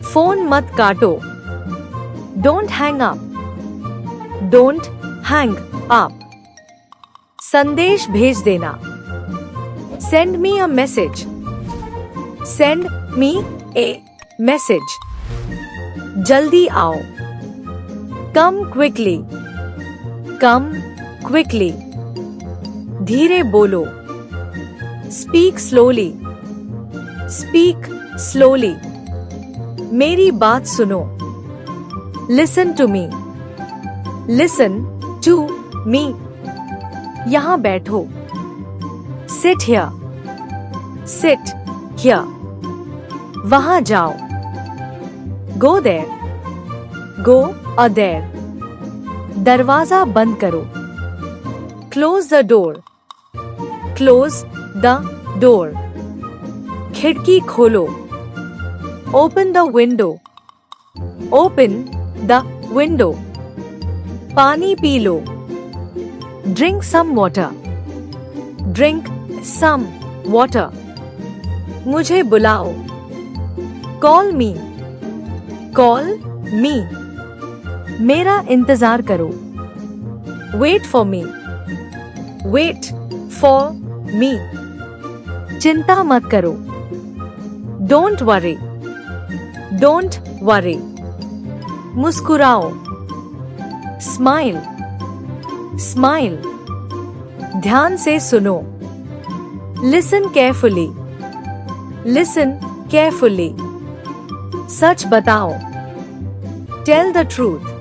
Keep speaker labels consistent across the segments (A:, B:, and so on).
A: Phone मत काटो। Don't hang up. Don't hang up. संदेश भेज देना। Send me a message. Send me a message. जल्दी आओ। Come quickly. Come quickly. धीरे बोलो। Speak slowly. Speak slowly. मेरी बात सुनो। Listen to me. Listen to me. यहां बैठो। Sit here. Sit here. वहां जाओ। Go there. Go uh there. दरवाजा बंद करो। Close the door. Close the door. खिड़की खोलो। Open the window. Open the window. पानी पी लो। Drink some water. Drink some water. मुझे बुलाओ। Call me. Call me. मेरा इंतजार करो। Wait for me. Wait for me. चिंता मत करो। Don't worry. Don't worry. मुस्कुराओ। स्माइल। स्माइल। ध्यान से सुनो। Listen carefully. Listen carefully. सच बताओ। Tell the truth.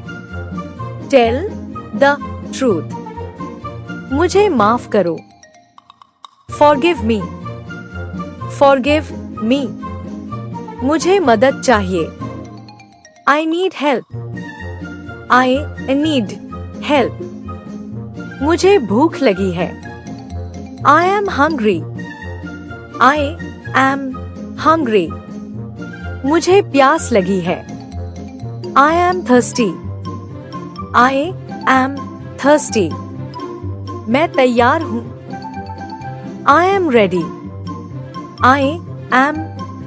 A: Tell the truth. मुझे माफ करो। Forgive me. Forgive me. मुझे मदद चाहिए। I need help. I need help. मुझे भूख लगी है। I am hungry. I am hungry. मुझे प्यास लगी है। I am thirsty. I am thirsty. मैं तैयार हूं। I am ready. I am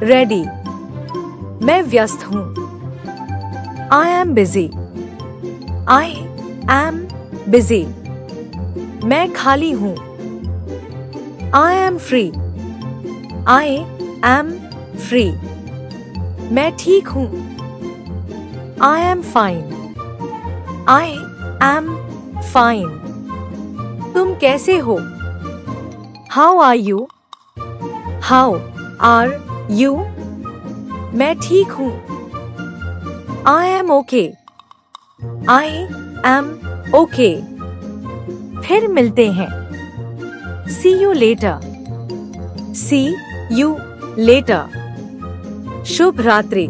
A: ready. मैं व्यस्त हूं। I am busy. I am busy. मैं खाली हूं। I am free. I am free. मैं ठीक हूं। I am fine. I am fine. तुम कैसे हो? How are you? How are you? मैं ठीक हूं। I am okay. I am okay. फिर मिलते हैं। See you later. See you later. शुभ रात्रि।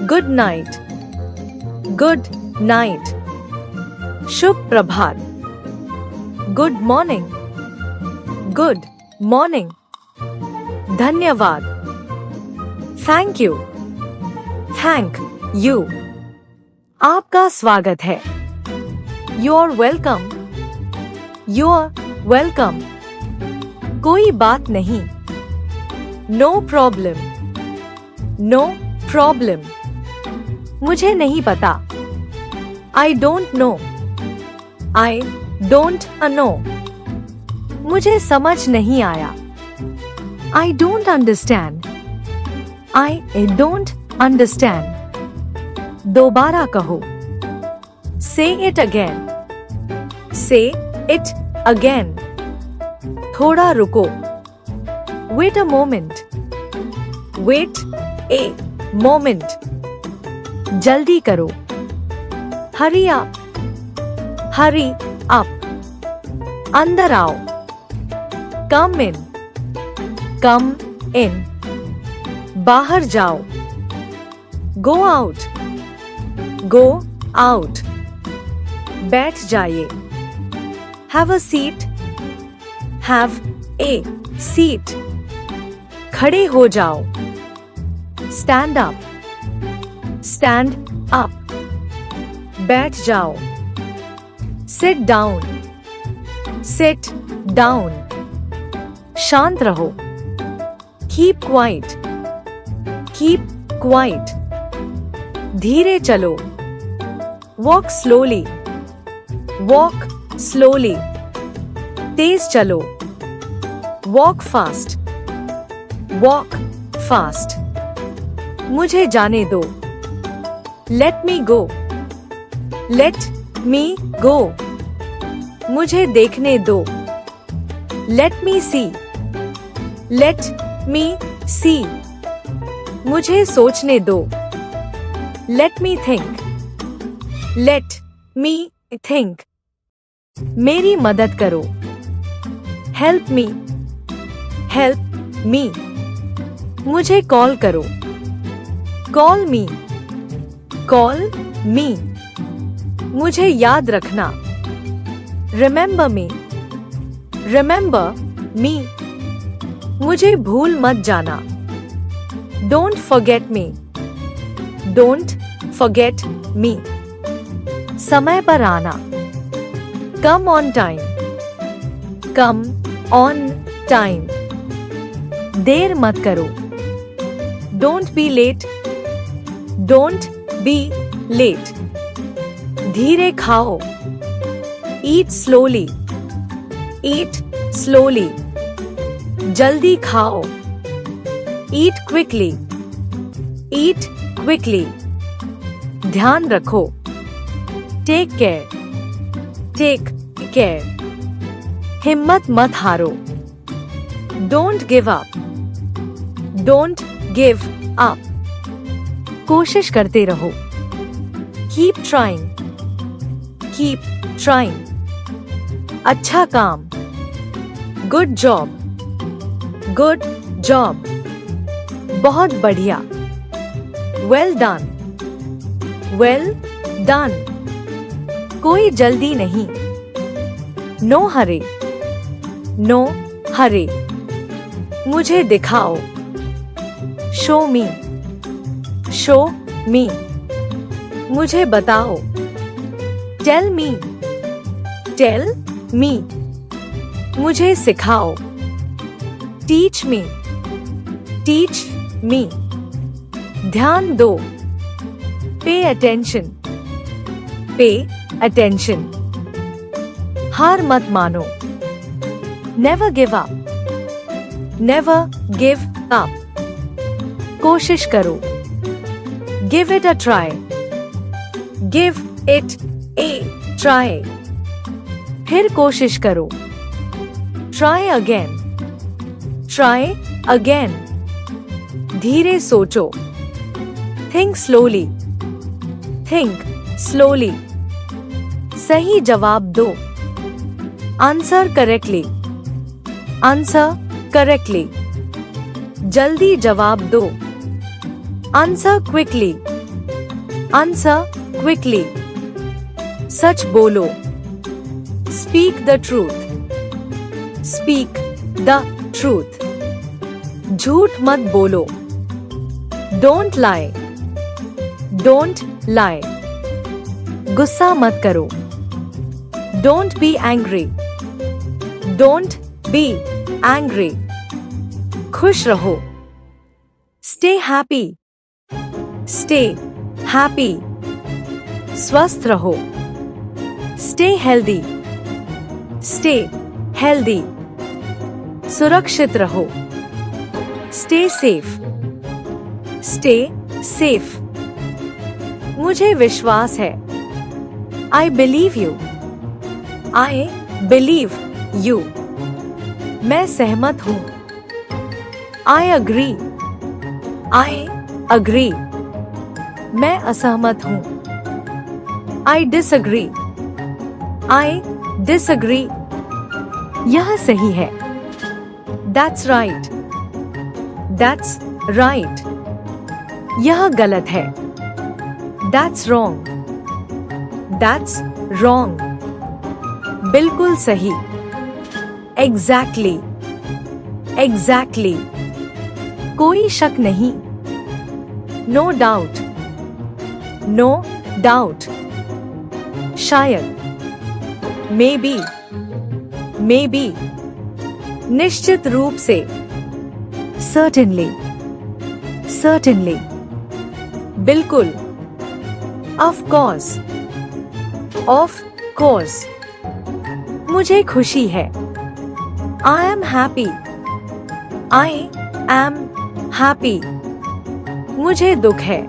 A: Good night. Good night. शुभ प्रभात। Good morning. Good morning. धन्यवाद। Thank you. Thank you. आपका स्वागत है। You are welcome. You are welcome. कोई बात नहीं। No problem. No problem. मुझे नहीं पता। I don't know. I don't know. मुझे समझ नहीं आया। I don't understand. I don't understand. दोबारा कहो। Say it again. Say it again. थोड़ा रुको। Wait a moment. Wait a moment. जल्दी करो। Hurry up. Hurry up. अंदर आओ। Come in. Come in. बाहर जाओ। Go out. Go out. बैठ जाइए। Have a seat. Have a seat. खड़े हो जाओ। Stand up. Stand up. बैठ जाओ। Sit down. Sit down. शांत रहो। Keep quiet. कीप क्वाइट, धीरे चलो, वॉक स्लोली, वॉक स्लोली, तेज चलो, वॉक फास्ट, वॉक फास्ट, मुझे जाने दो, लेट मी गो, लेट मी गो, मुझे देखने दो, लेट मी सी, लेट मी सी, मुझे सोचने दो, let me think, let me think, मेरी मदद करो, हेल्प मी, हेल्प मी, मुझे कॉल करो, कॉल मी, कॉल मी, मुझे याद रखना, रिमेंबर मी, रिमेंबर मी, मुझे भूल मत जाना, don't forget me, don't forget me, समय पर आना, come on time, come on time, देर मत करो, don't be late, don't be late, धीरे खाओ, ईट स्लोली, ईट स्लोली, जल्दी खाओ, ईट क्विकली, ईट क्विकली, ध्यान रखो, टेक केयर, टेक केयर, हिम्मत मत हारो, don't give up, don't give up, कोशिश करते रहो, कीप ट्राइंग, कीप ट्राइंग, अच्छा काम, गुड जॉब, गुड जॉब, बहुत बढ़िया, वेल डन, वेल डन, कोई जल्दी नहीं, नो हरे, नो हरे, मुझे दिखाओ, शो मी, शो मी, मुझे बताओ, टेल मी, टेल मी, मुझे सिखाओ, टीच मी, टीच मी, ध्यान दो, पे अटेंशन, पे अटेंशन, हार मत मानो, never give up, never give up, कोशिश करो, give it a try, give it A try, फिर कोशिश करो, ट्राई अगेन, ट्राई अगेन, धीरे सोचो, थिंक स्लोली, थिंक स्लोली, सही जवाब दो, आंसर करेक्टली, आंसर करेक्टली, जल्दी जवाब दो, आंसर क्विकली, आंसर क्विकली, सच बोलो, speak the truth, speak the truth, झूठ मत बोलो, डोंट लाई, डोंट लाई, गुस्सा मत करो, don't be angry, don't be angry, खुश रहो, स्टे हैप्पी, स्टे हैप्पी, स्वस्थ रहो, स्टे हेल्दी, स्टे हेल्दी, सुरक्षित रहो, स्टे सेफ, स्टे सेफ, मुझे विश्वास है, आई believe you, I believe you, मैं सहमत हूं, आई अग्री, आई अग्री, मैं असहमत हूं, आई डिसअग्री, आई डिसअग्री, यह सही है, दैट्स राइट, दैट्स राइट, यह गलत है, दैट्स रॉन्ग, दैट्स रॉन्ग, बिल्कुल सही, एग्जैक्टली, एग्जैक्टली, कोई शक नहीं, नो डाउट, नो डाउट, शायद, मे बी, निश्चित रूप से, certainly, certainly, बिल्कुल। Of course, of course. मुझे खुशी है। I am happy, I am happy. मुझे दुख है।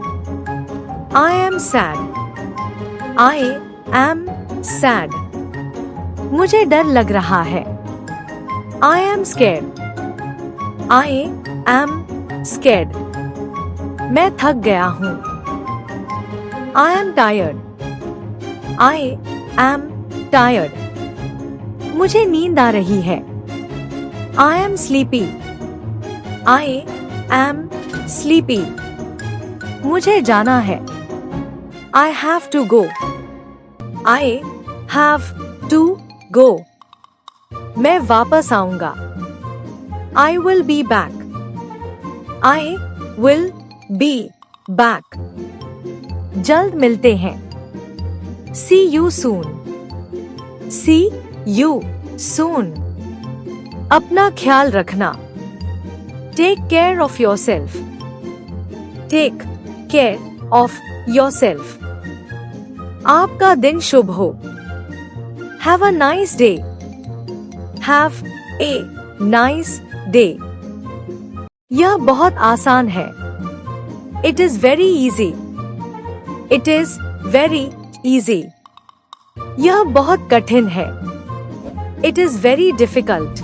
A: I am sad, I am sad. मुझे डर लग रहा है। I am scared, I am scared. मैं थक गया हूँ। I am tired, I am tired. मुझे नींद आ रही है। I am sleepy, I am sleepy. मुझे जाना है। I have to go, I have to go. मैं वापस आऊंगा। I will be back, I will be back. जल्द मिलते हैं। See you soon, see you soon. अपना ख्याल रखना। Take care of yourself, take care of yourself. आपका दिन शुभ हो। Have a nice day, have a nice day. यह बहुत आसान है। It is very easy, it is very easy. यह बहुत कठिन है। It is very difficult,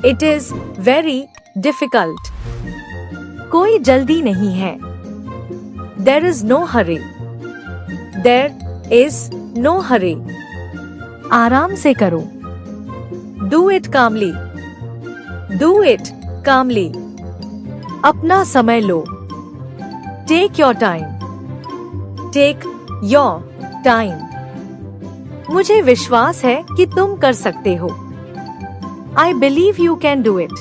A: it is very difficult. कोई जल्दी नहीं है। There is no hurry, there is no hurry. आराम से करो। Do it calmly, do it calmly. अपना समय लो। Take your time, take your time. मुझे विश्वास है कि तुम कर सकते हो। I believe you can do it,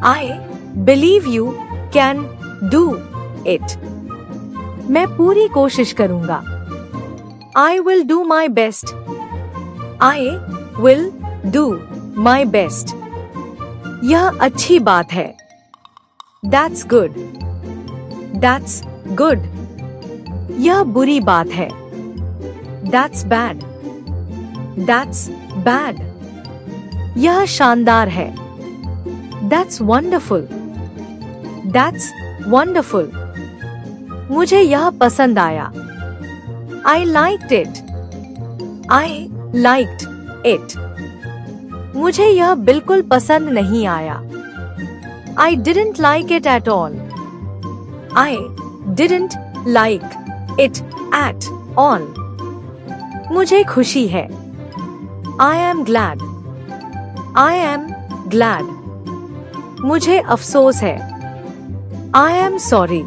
A: I believe you can do it. मैं पूरी कोशिश करूंगा। I will do my best, I will do my best. यह अच्छी बात है। That's good, that's good. यह बुरी बात है। That's bad, that's bad. यह शानदार है। That's wonderful, that's wonderful. मुझे यह पसंद आया। I liked it, I liked it. मुझे यह बिल्कुल पसंद नहीं आया। I didn't like it at all, I didn't like it at all. मुझे खुशी है। I am glad, I am glad. मुझे अफसोस है। I am sorry,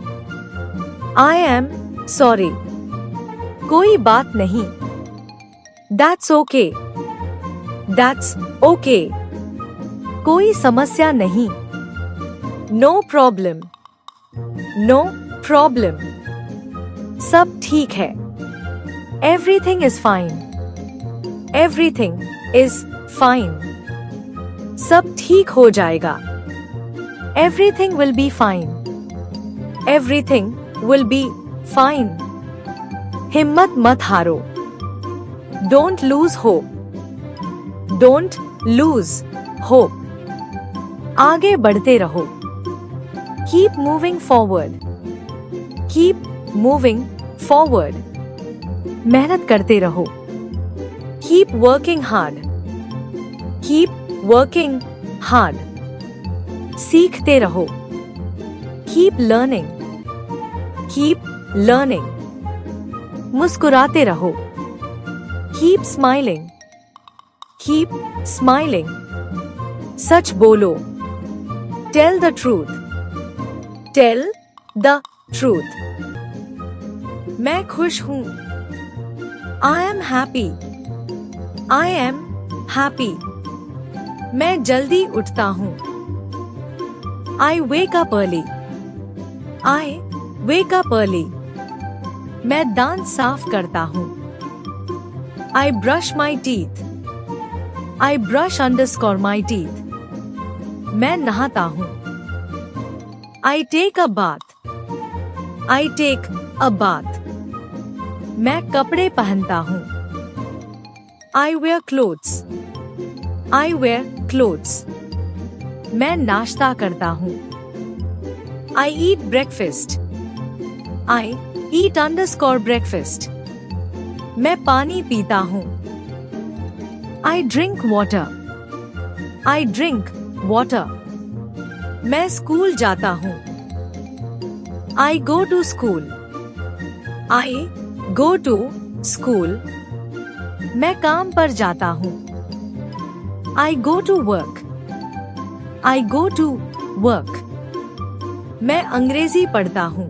A: I am sorry. कोई बात नहीं। That's okay, that's okay. कोई समस्या नहीं। No problem, no problem. सब ठीक है। Everything is fine, everything is fine. सब ठीक हो जाएगा। Everything will be fine, everything will be fine. हिम्मत मत हारो। Don't lose hope, don't lose hope. आगे बढ़ते रहो। Keep moving forward, keep moving forward. मेहनत करते रहो। Keep working hard, keep working hard. सीखते रहो। Keep learning, keep learning. मुस्कुराते रहो। Keep smiling, keep smiling. सच बोलो। Tell the truth, tell the truth. मैं खुश हूं। I am happy, I am happy. मैं जल्दी उठता हूं। I wake up early, I wake up early. मैं दांत साफ करता हूं। I brush my teeth, I brush underscore my teeth. मैं नहाता हूं। I take a bath, I take a bath. मैं कपड़े पहनता हूँ. I wear clothes. I wear clothes. मैं नाश्ता करता हूँ. I eat breakfast. I eat underscore breakfast. मैं पानी पीता हूँ. I drink water. I drink water. मैं स्कूल जाता हूँ. I go to school. I go to school. मैं काम पर जाता हूँ. I go to work. I go to work. मैं अंग्रेजी पढ़ता हूँ.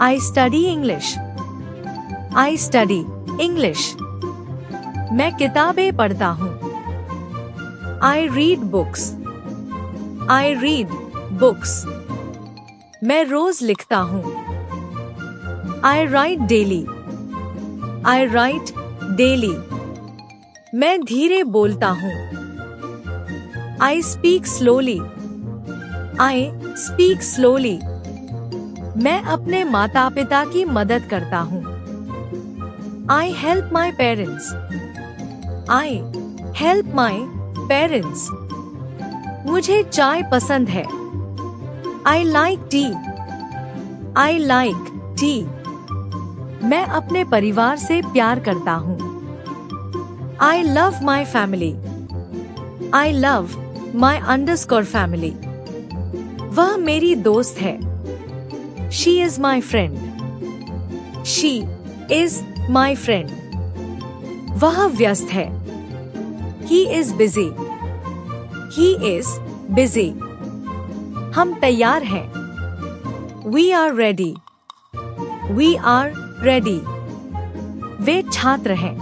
A: I study English. I study English. मैं किताबें पढ़ता हूँ. I read books. I read books. मैं रोज लिखता हूँ. I write daily. I write daily. मैं धीरे बोलता हूँ. I speak slowly. I speak slowly. मैं अपने माता पिता की मदद करता हूँ. I help my parents. I help my parents. मुझे चाय पसंद है. I like tea. I like tea. मैं अपने परिवार से प्यार करता हूँ. I love my family. I love my underscore family. वह मेरी दोस्त है. She is my friend. She is my friend. वह व्यस्त है. He is busy. He is busy. हम तैयार हैं. We are ready. We are ready. वे छात्र हैं.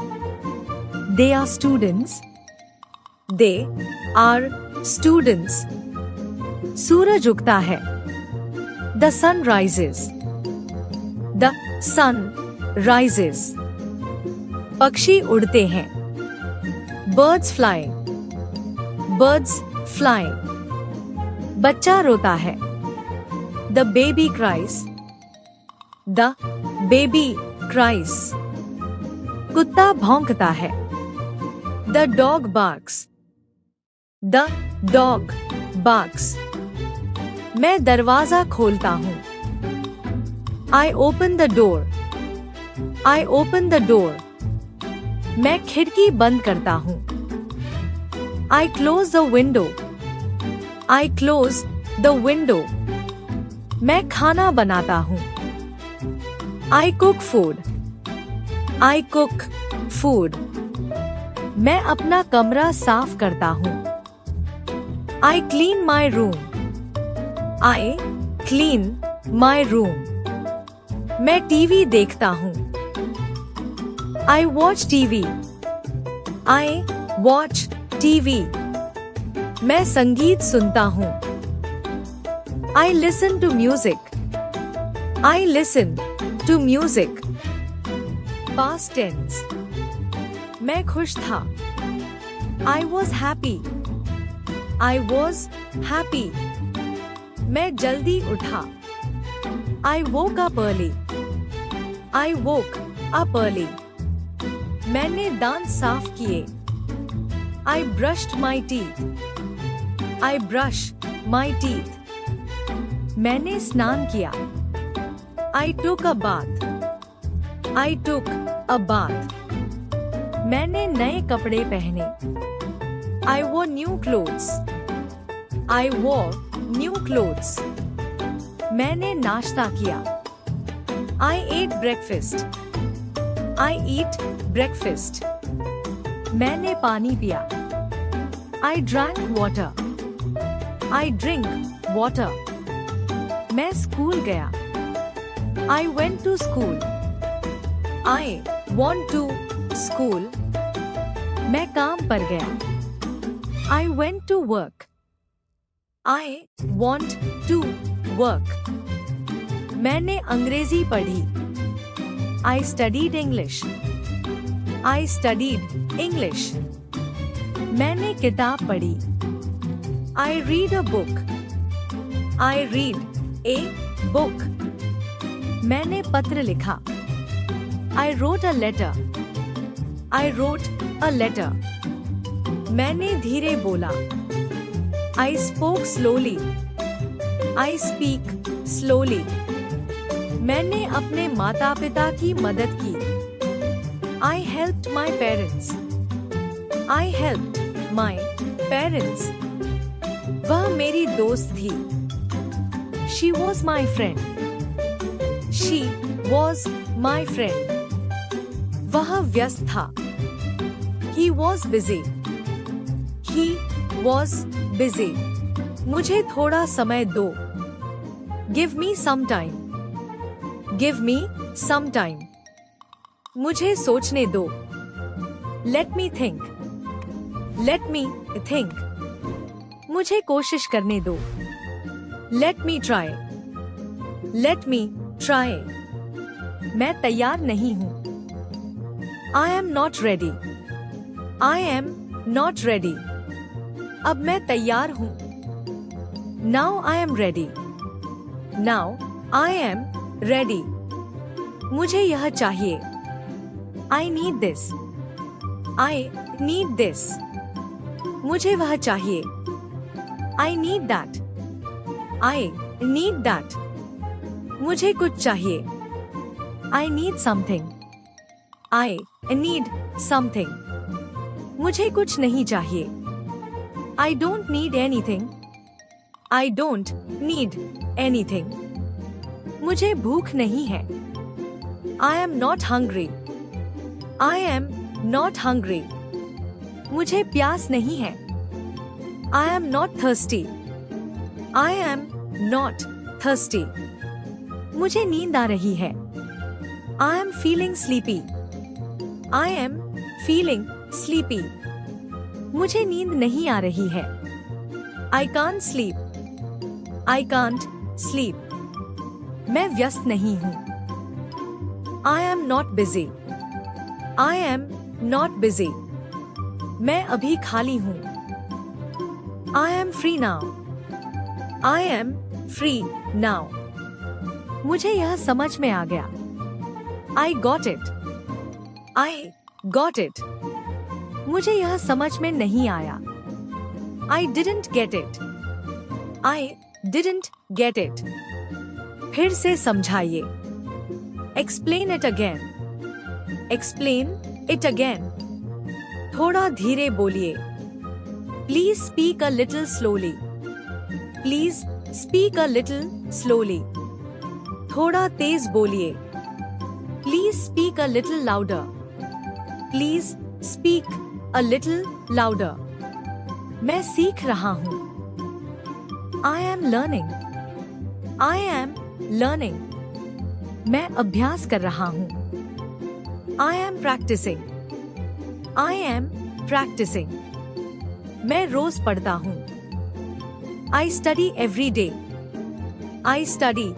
A: They are students. They are students. सूरज उगता है. The sun rises. The sun rises. पक्षी उड़ते हैं. Birds fly. Birds fly. बच्चा रोता है. The baby cries. The baby cries. कुत्ता भौंकता है. The dog barks. The dog barks. मैं दरवाजा खोलता हूँ. I open the door. I open the door. मैं खिड़की बंद करता हूँ. I close the window. I close the window. मैं खाना बनाता हूँ. I cook food. I cook food. मैं अपना कमरा साफ करता हूँ. I clean my room. I clean my room. मैं टीवी देखता हूँ. I watch TV. I watch TV. मैं संगीत सुनता हूँ. I listen to music. I listen to music. Past tense. मैं खुश था. I was happy. I was happy. मैं जल्दी उठा. I woke up early. I woke up early. मैंने दांत साफ किए. I brushed my teeth. I brush my teeth. मैंने स्नान किया. I took a bath. I took a bath. मैंने नए कपड़े पहने. I wore new clothes. I wore new clothes. मैंने नाश्ता किया. I ate breakfast. I eat breakfast. मैंने पानी पिया. I drank water. I drink water. मैं स्कूल गया. I went to school. I went to school. मैं काम पर गया. I went to work. I want to work. मैंने अंग्रेजी पढ़ी. I studied English. I studied English. मैंने किताब पढ़ी. I read a book. I read a book. मैंने पत्र लिखा। I wrote a letter. I wrote a letter. मैंने धीरे बोला। I spoke slowly. I speak slowly. मैंने अपने माता पिता की मदद की। I helped my parents. I helped my parents. वह मेरी दोस्त थी। She was my friend. She was my friend. वह व्यस्त था। He was busy. He was busy. मुझे थोड़ा समय दो। Give me some time. Give me some time. मुझे सोचने दो। Let me think. Let me think. मुझे कोशिश करने दो। Let me try. Let me try. मैं तैयार नहीं हूँ। I am not ready. I am not ready. अब मैं तैयार हूँ। Now I am ready. Now I am ready. मुझे यह चाहिए। I need this. I need this. मुझे वह चाहिए। I need that. I need that. मुझे कुछ चाहिए। I need something. I need something. मुझे कुछ नहीं चाहिए। I don't need anything. I don't need anything. मुझे भूख नहीं है। I am not hungry. I am not hungry. मुझे प्यास नहीं है। I am not thirsty. I am not thirsty. मुझे नींद आ रही है। I am feeling sleepy. I am feeling sleepy. मुझे नींद नहीं आ रही है। I can't sleep. I can't sleep. मैं व्यस्त नहीं हूँ। I am not busy. I am not busy. मैं अभी खाली हूँ। I am free now. I am free now. मुझे यह समझ में आ गया। I got it. I got it. मुझे यह समझ में नहीं आया। I didn't get it. I didn't get it. फिर से समझाइए। Explain it again. Explain it again. थोड़ा धीरे बोलिए। Please speak a little slowly. Please speak a little slowly. थोड़ा तेज बोलिए। Please speak a little louder. Please speak a little louder. मैं सीख रहा हूँ। I am learning. I am learning. मैं अभ्यास कर रहा हूँ। I am practicing. I am practicing. मैं रोज पढ़ता हूँ। I study every day. I study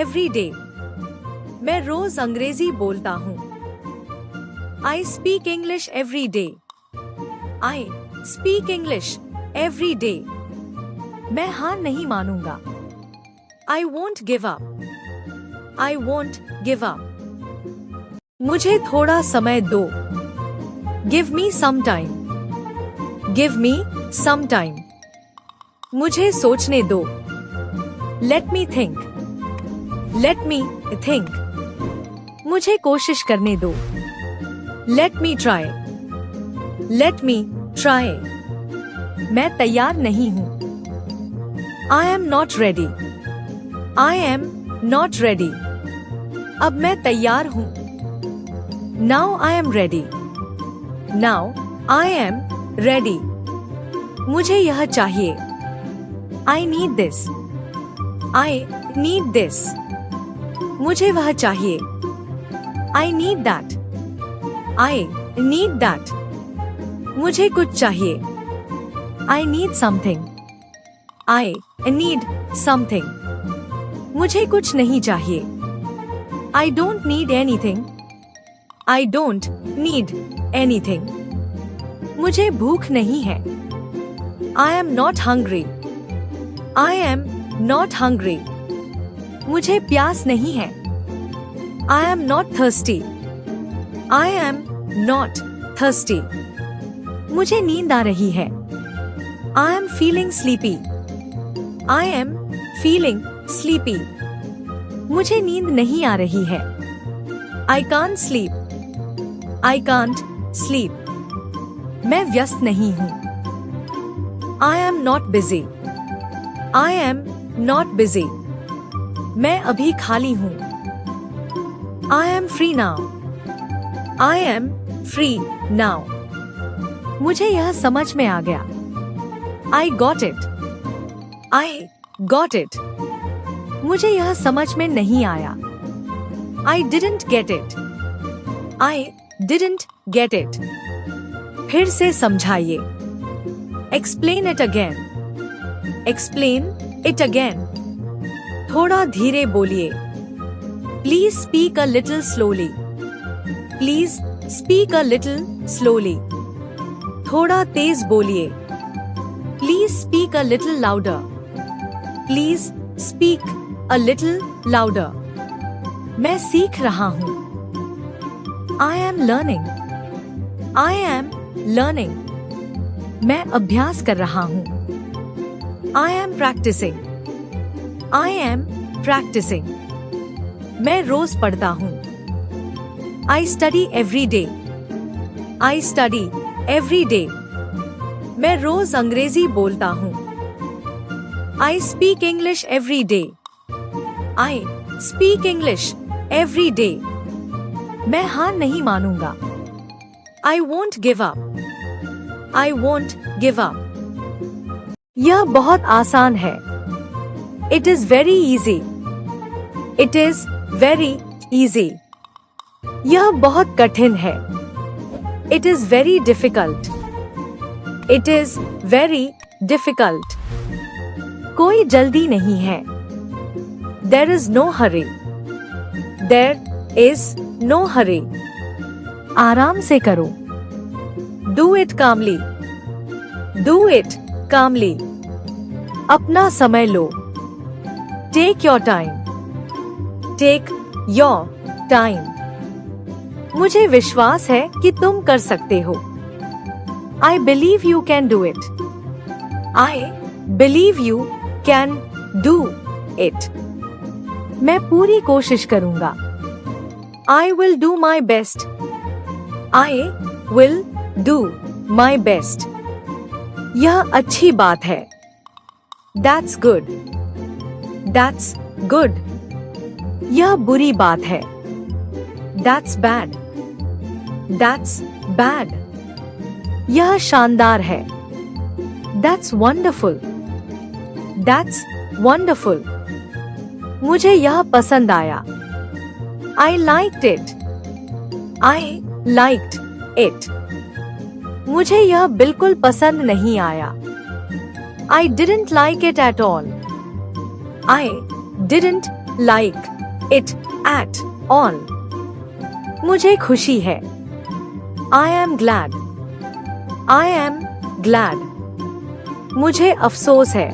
A: every day. मैं रोज अंग्रेजी बोलता हूँ। I speak English every day. I speak English every day. मैं हार नहीं मानूंगा। I won't give up. I won't give up. मुझे थोड़ा समय दो। Give me some time. Give me some time. मुझे सोचने दो। Let me think. Let me think. मुझे कोशिश करने दो। Let me try. Let me try. मैं तैयार नहीं हूँ। I am not ready. I am not ready. अब मैं तैयार हूँ। Now I am ready. Now I am ready. मुझे यह चाहिए। I need this. I need this. मुझे वह चाहिए। I need that. I need that. मुझे कुछ चाहिए। I need something. I need something. मुझे कुछ नहीं चाहिए। I don't need anything. I don't need anything. मुझे भूख नहीं है। I am not hungry. I am not hungry. मुझे प्यास नहीं है। I am not thirsty. I am not thirsty. मुझे नींद आ रही है. I am feeling sleepy. I am feeling sleepy. मुझे नींद नहीं आ रही है. I can't sleep. I can't sleep. मैं व्यस्त नहीं हूँ. I am not busy. I am not busy. मैं अभी खाली हूँ. I am free now. I am free now. मुझे यह समझ में आ गया. I got it. I got it. मुझे यह समझ में नहीं आया. I didn't get it. I didn't get it. फिर से समझाइए. Explain it again. Explain it again. थोड़ा धीरे बोलिए. Please speak a little slowly. Please speak a little slowly. थोड़ा तेज बोलिए. Please speak a little louder. Please speak a little louder. मैं सीख रहा हूँ. I am learning. I am learning. मैं अभ्यास कर रहा हूँ. I am practicing. I am practicing. मैं रोज पढ़ता हूँ. I study every day. I study every day. मैं रोज अंग्रेजी बोलता हूँ. I speak English every day. I speak English every day. मैं हार नहीं मानूंगा. I won't give up. I won't give up. यह बहुत आसान है. It is very easy. It is very easy. यह बहुत कठिन है. It is very difficult. It is very difficult. कोई जल्दी नहीं है. There is no hurry. There is no hurry. आराम से करो. Do it calmly. Do it calmly. अपना समय लो. Take your time. Take your time. मुझे विश्वास है कि तुम कर सकते हो. I believe you can do it. I believe you can do it. मैं पूरी कोशिश करूंगा. I will do my best. I will do my best. यह अच्छी बात है. That's good. That's good. यह बुरी बात है. That's bad. That's bad. यह शानदार है. That's wonderful. That's wonderful. मुझे यह पसंद आया. I liked it. I liked it. मुझे यह बिल्कुल पसंद नहीं आया. I didn't like it at all. I didn't like it at all. मुझे खुशी है. I am glad. I am glad. मुझे अफसोस है.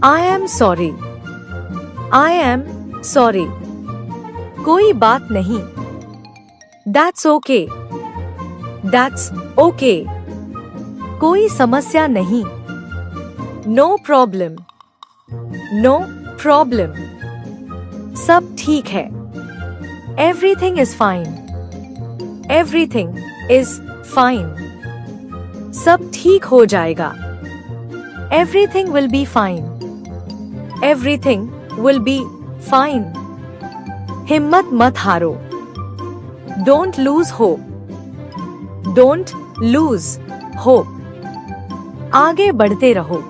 A: I am sorry. I am sorry. कोई बात नहीं. That's okay. That's okay. कोई समस्या नहीं. No problem. No problem. सब ठीक है. Everything is fine. Everything is fine. सब ठीक हो जाएगा. Everything will be fine. Everything will be fine. हिम्मत मत हारो. Don't lose hope. Don't lose hope. आगे बढ़ते रहो.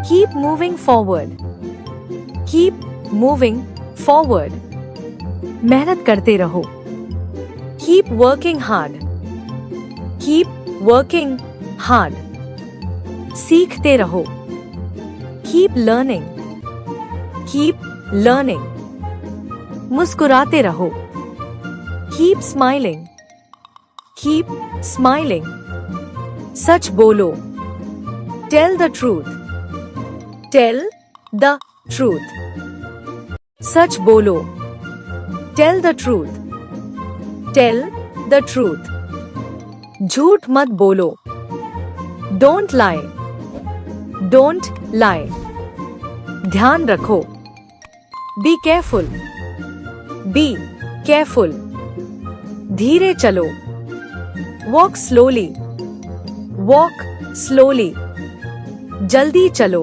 A: Keep moving forward. Keep moving forward. मेहनत करते रहो. Keep working hard. Keep working hard. सीखते रहो. Keep learning. Keep learning. मुस्कुराते रहो. Keep smiling. Keep smiling. सच बोलो. Tell the truth. Tell the truth. सच बोलो. Tell the truth. Tell the truth. झूठ मत बोलो। Don't lie. Don't lie. ध्यान रखो। Be careful. Be careful. धीरे चलो। Walk slowly. Walk slowly. जल्दी चलो।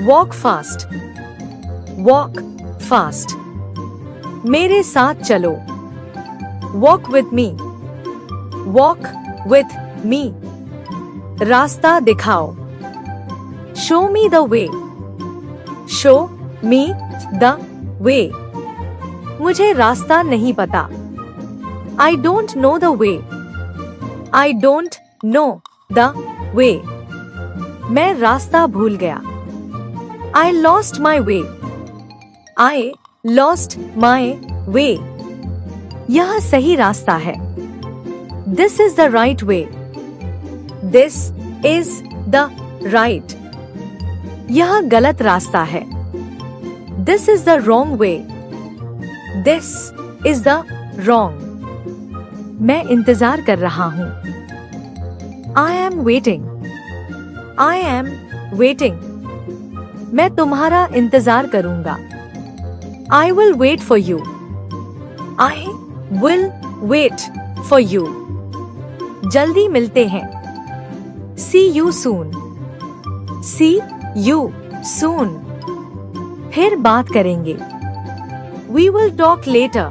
A: Walk fast. Walk fast. मेरे साथ चलो। Walk with me. Walk with me. रास्ता दिखाओ। Show me the way. Show me the way. मुझे रास्ता नहीं पता। I don't know the way. I don't know the way. मैं रास्ता भूल गया। I lost my way. I lost my way. यह सही रास्ता है। This is the right way. This is the right. यह गलत रास्ता है। This is the wrong way. This is the wrong. मैं इंतजार कर रहा हूं। I am waiting. I am waiting. मैं तुम्हारा इंतजार करूंगा। I will wait for you. I will wait for you. जल्दी मिलते हैं। See you soon. See you सून। फिर बात करेंगे। We will talk later.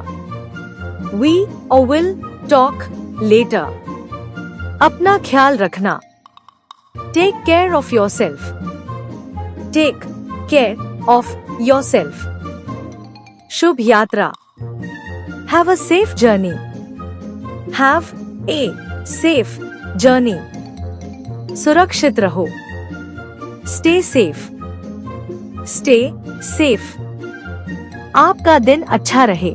A: We और विल टॉक लेटर। अपना ख्याल रखना। Take care of yourself. Take care of yourself. शुभ यात्रा। Have a safe journey. Have a safe journey. सुरक्षित रहो। Stay safe. Stay safe. आपका दिन अच्छा रहे।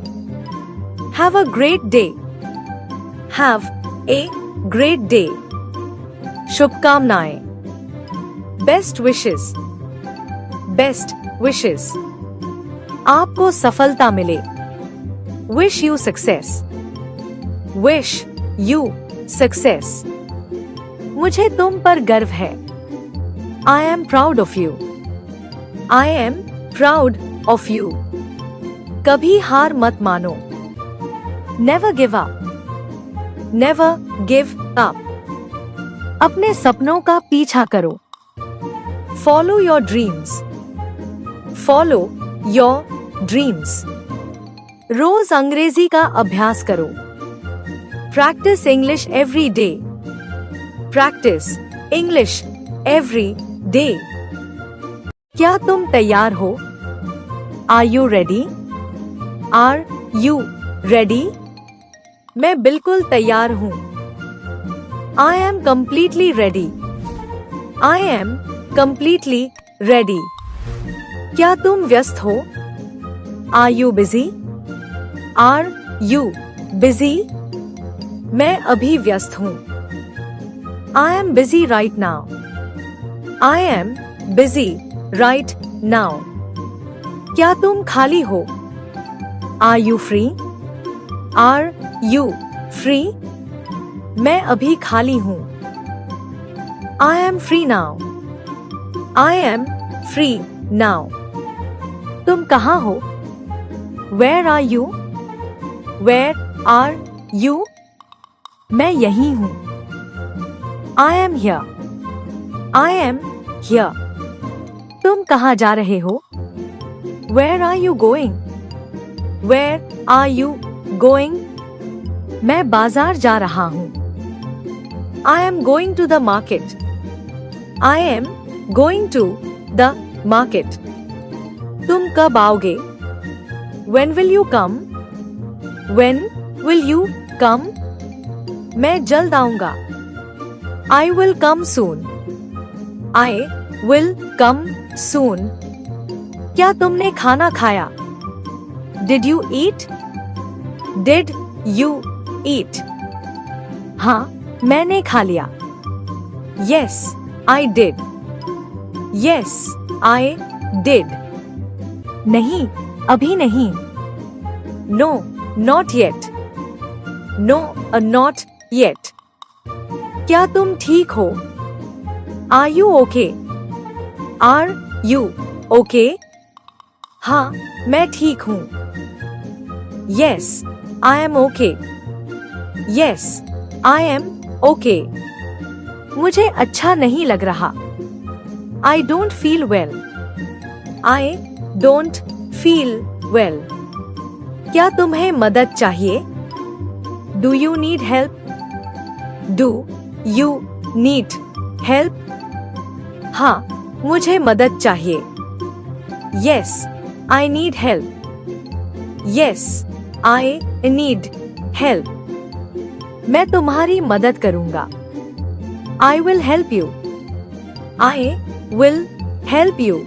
A: Have a great day. Have a great day. शुभकामनाएं। Best wishes. Best wishes. आपको सफलता मिले। Wish you success. Wish you success. मुझे तुम पर गर्व है। I am proud of you. I am proud of you. कभी हार मत मानो। Never give up. Never give up. अपने सपनों का पीछा करो। Follow your dreams. Follow your dreams. रोज अंग्रेजी का अभ्यास करो। Practice English every day. Practice English every day. क्या तुम तैयार हो? Are you ready? Are you ready? मैं बिल्कुल तैयार हूं। I am completely ready. I am completely ready. क्या तुम व्यस्त हो? Are you busy? Are you busy? मैं अभी व्यस्त हूं। I am busy right now. I am busy right now. क्या तुम खाली हो? Are you free? Are you free? मैं अभी खाली हूं। I am free now. I am free now. तुम कहाँ हो? Where are you? Where are you? मैं यहीं हूं। I am here. I am here. तुम कहाँ जा रहे हो? Where are you going? Where are you going? मैं बाजार जा रहा हूँ। I am going to the market. I am going to the market. तुम कब आओगे? When will you come? When will you come? मैं जल्द आऊंगा। I will come soon. I will come soon. क्या तुमने खाना खाया? Did you eat? Did you eat? हाँ, मैंने खा लिया। Yes, I did. Yes, I did. नहीं, अभी नहीं। No not yet, no not yet. क्या तुम ठीक हो? Are you okay, are you okay? हाँ मैं ठीक हूँ। Yes I am okay, yes I am okay. मुझे अच्छा नहीं लग रहा। I don't feel well, I don't feel well. क्या तुम्हें मदद चाहिए? Do you need help, do you need help? हाँ मुझे मदद चाहिए। Yes I need help, yes I need help. मैं तुम्हारी मदद करूंगा। I will help you, I will help you.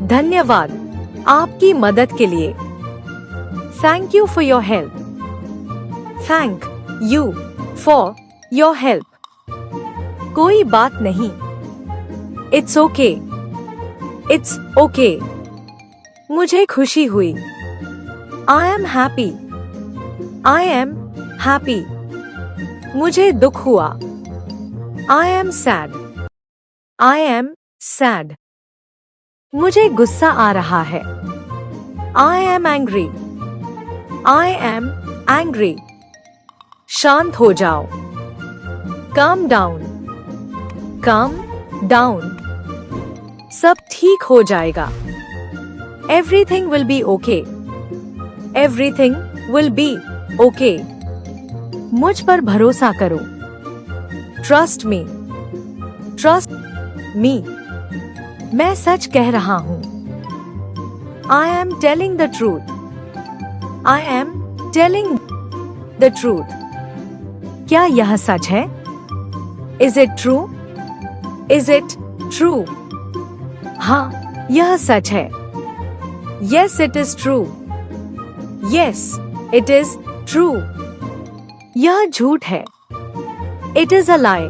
A: धन्यवाद आपकी मदद के लिए। Thank you for your help, thank you for your help. कोई बात नहीं। It's okay, it's okay. मुझे खुशी हुई। आई am happy, I am happy. मुझे दुख हुआ। आई am sad, I am sad. मुझे गुस्सा आ रहा है। I am angry, I am angry. शांत हो जाओ। Calm down, calm down. सब ठीक हो जाएगा। Everything will be okay, everything will be okay. मुझ पर भरोसा करो। Trust me, trust me. मैं सच कह रहा हूं। I am telling the truth, I am telling the truth. क्या यह सच है? Is it true, is it true? हाँ यह सच है। Yes it is true, yes it is true. यह झूठ है। It is a lie,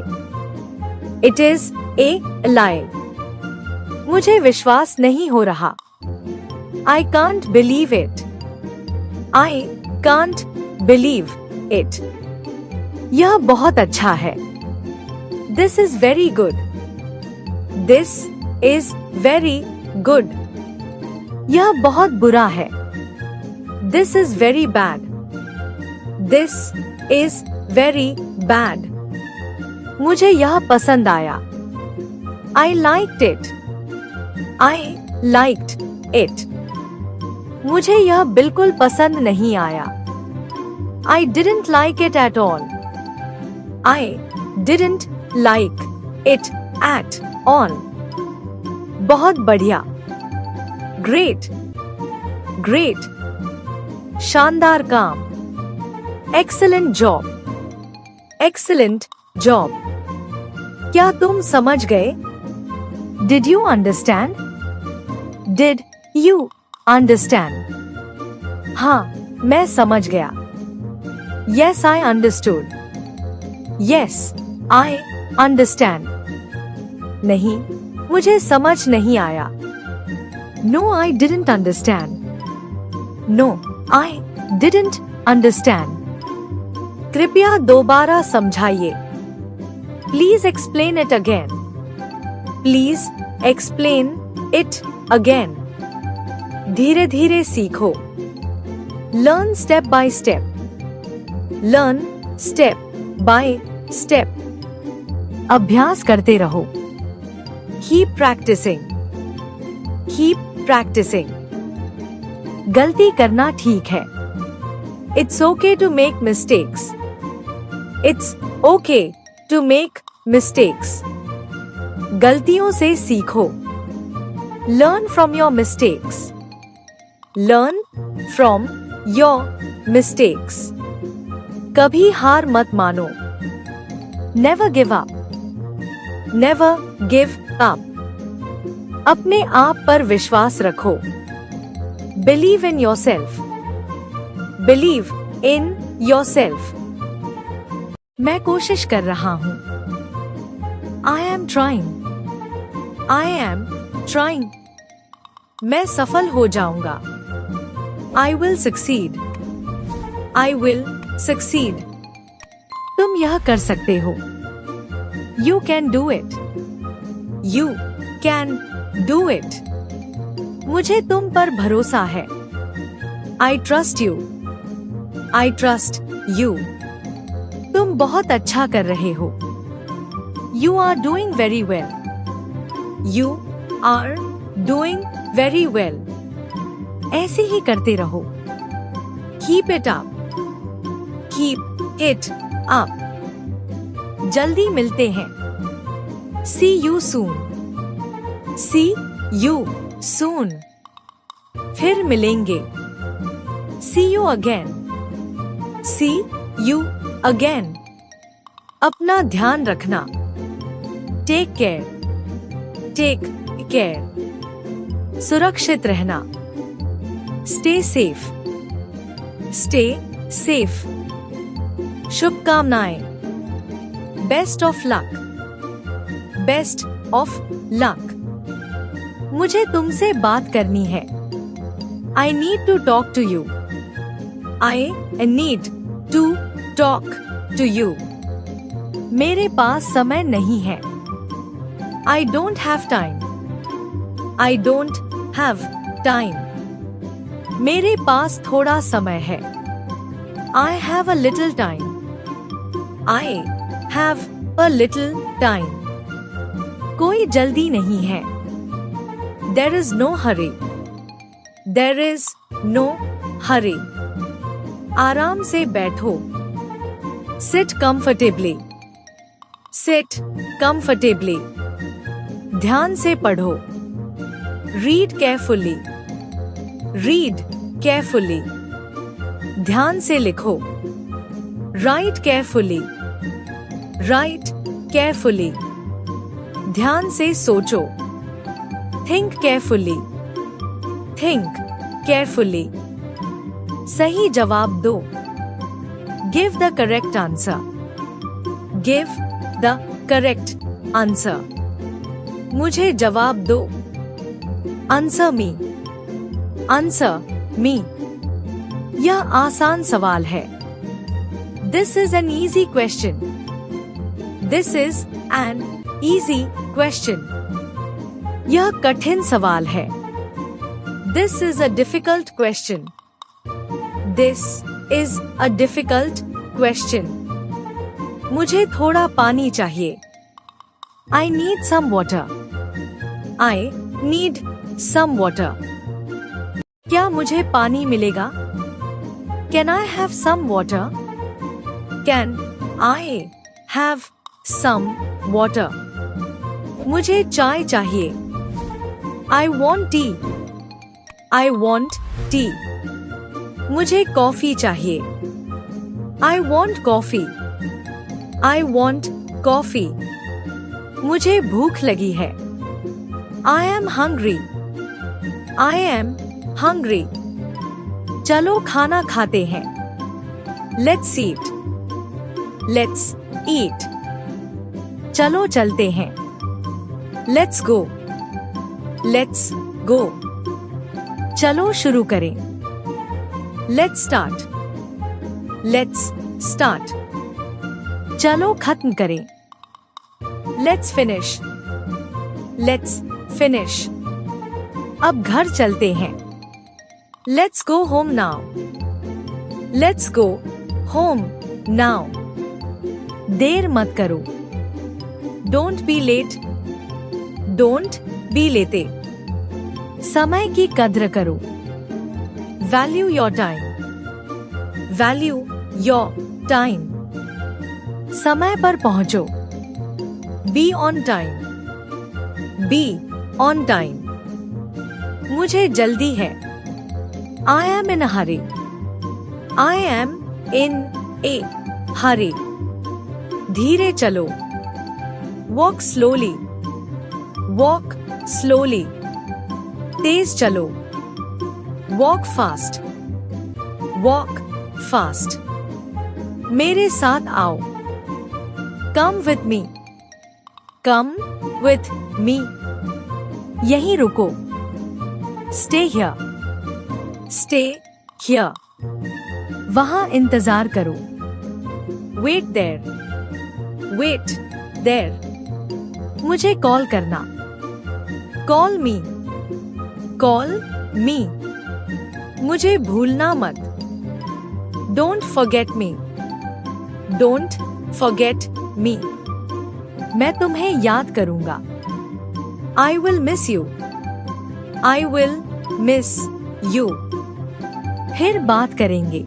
A: it is a lie. मुझे विश्वास नहीं हो रहा। I can't believe it, I can't believe it. यह बहुत अच्छा है। This is very good, this is very good. यह बहुत बुरा है। This is very bad, this is very bad. मुझे यह पसंद आया। I liked it, I liked it. मुझे यह बिल्कुल पसंद नहीं आया। I didn't like it at all, I didn't like it at all. बहुत बढ़िया। Great, great. शानदार काम। Excellent job, excellent job. क्या तुम समझ गए? Did you understand, did you understand? हाँ मैं समझ गया। Yes I understood, yes I understand. नहीं मुझे समझ नहीं आया। No I didn't understand, no I didn't understand. कृपया दोबारा समझाइए। Please explain it again, please explain it again. धीरे धीरे सीखो। Learn step by step, learn step by step. अभ्यास करते रहो। Keep practising, keep practising. गलती करना ठीक है। It's okay to make mistakes, it's okay to make mistakes. गलतियों से सीखो। Learn from your mistakes, learn from your mistakes. कभी हार मत मानो। Never give up, never give up. अपने आप पर विश्वास रखो। Believe in yourself, believe in yourself. मैं कोशिश कर रहा हूं। I am trying, I am trying. मैं सफल हो जाऊंगा। I will succeed. I will succeed. तुम यह कर सकते हो. You can do it. You can do it. मुझे तुम पर भरोसा है. I trust you. I trust you. तुम बहुत अच्छा कर रहे हो. You are doing very well. You are doing very well. ऐसे ही करते रहो. Keep it up. Keep it up. जल्दी मिलते हैं. See you soon. See you soon. फिर मिलेंगे. See you again. See you again. अपना ध्यान रखना. Take care. Take care. सुरक्षित रहना. Stay safe. Stay safe. शुभकामनाएं. Best of luck. Best of luck. मुझे तुमसे बात करनी है. I need to talk to you. I need to talk to you. मेरे पास समय नहीं है. I don't have time. I don't have time. मेरे पास थोड़ा समय है. I have a little time. I have a little time. कोई जल्दी नहीं है. There is no hurry. There is no hurry. आराम से बैठो. Sit comfortably. Sit comfortably. ध्यान से पढ़ो. Read carefully. Read carefully. ध्यान से लिखो. Write carefully. Write carefully. ध्यान से सोचो. Think carefully. Think carefully. सही जवाब दो. Give the correct answer. Give the correct answer. मुझे जवाब दो. Answer me. Answer me. यह आसान सवाल है. This is an easy question. This is an easy question. यह कठिन सवाल है. This is a difficult question. This is a difficult question. मुझे थोड़ा पानी चाहिए. I need some water. I need some water. क्या मुझे पानी मिलेगा? Can I have some water? Can I have some water? मुझे चाय चाहिए. I want tea. I want tea. मुझे कॉफी चाहिए. I want coffee. I want coffee. मुझे भूख लगी है. I am hungry. I am hungry. चलो खाना खाते हैं. Let's eat. Let's eat. चलो चलते हैं. Let's go. Let's go. चलो शुरू करें. Let's start. Let's start. चलो खत्म करें. Let's finish. Let's finish. अब घर चलते हैं. Let's go home now. Let's go home now. देर मत करो. Don't be late. Don't be late. समय की कद्र करो. Value your time. Value your time. समय पर पहुंचो. Be on time. Be on time. मुझे जल्दी है. I am in a hurry. I am in a hurry. धीरे चलो. Walk slowly. Walk slowly. तेज चलो. Walk fast. Walk fast. मेरे साथ आओ. Come with me. Come with me. यहीं रुको. Stay here. Stay Here. वहाँ इंतजार करो. Wait there. Wait there. मुझे कॉल करना. Call me. Call me. मुझे भूलना मत. Don't forget me. Don't forget me. मैं तुम्हें याद करूंगा. I will miss you. I will miss you. फिर बात करेंगे.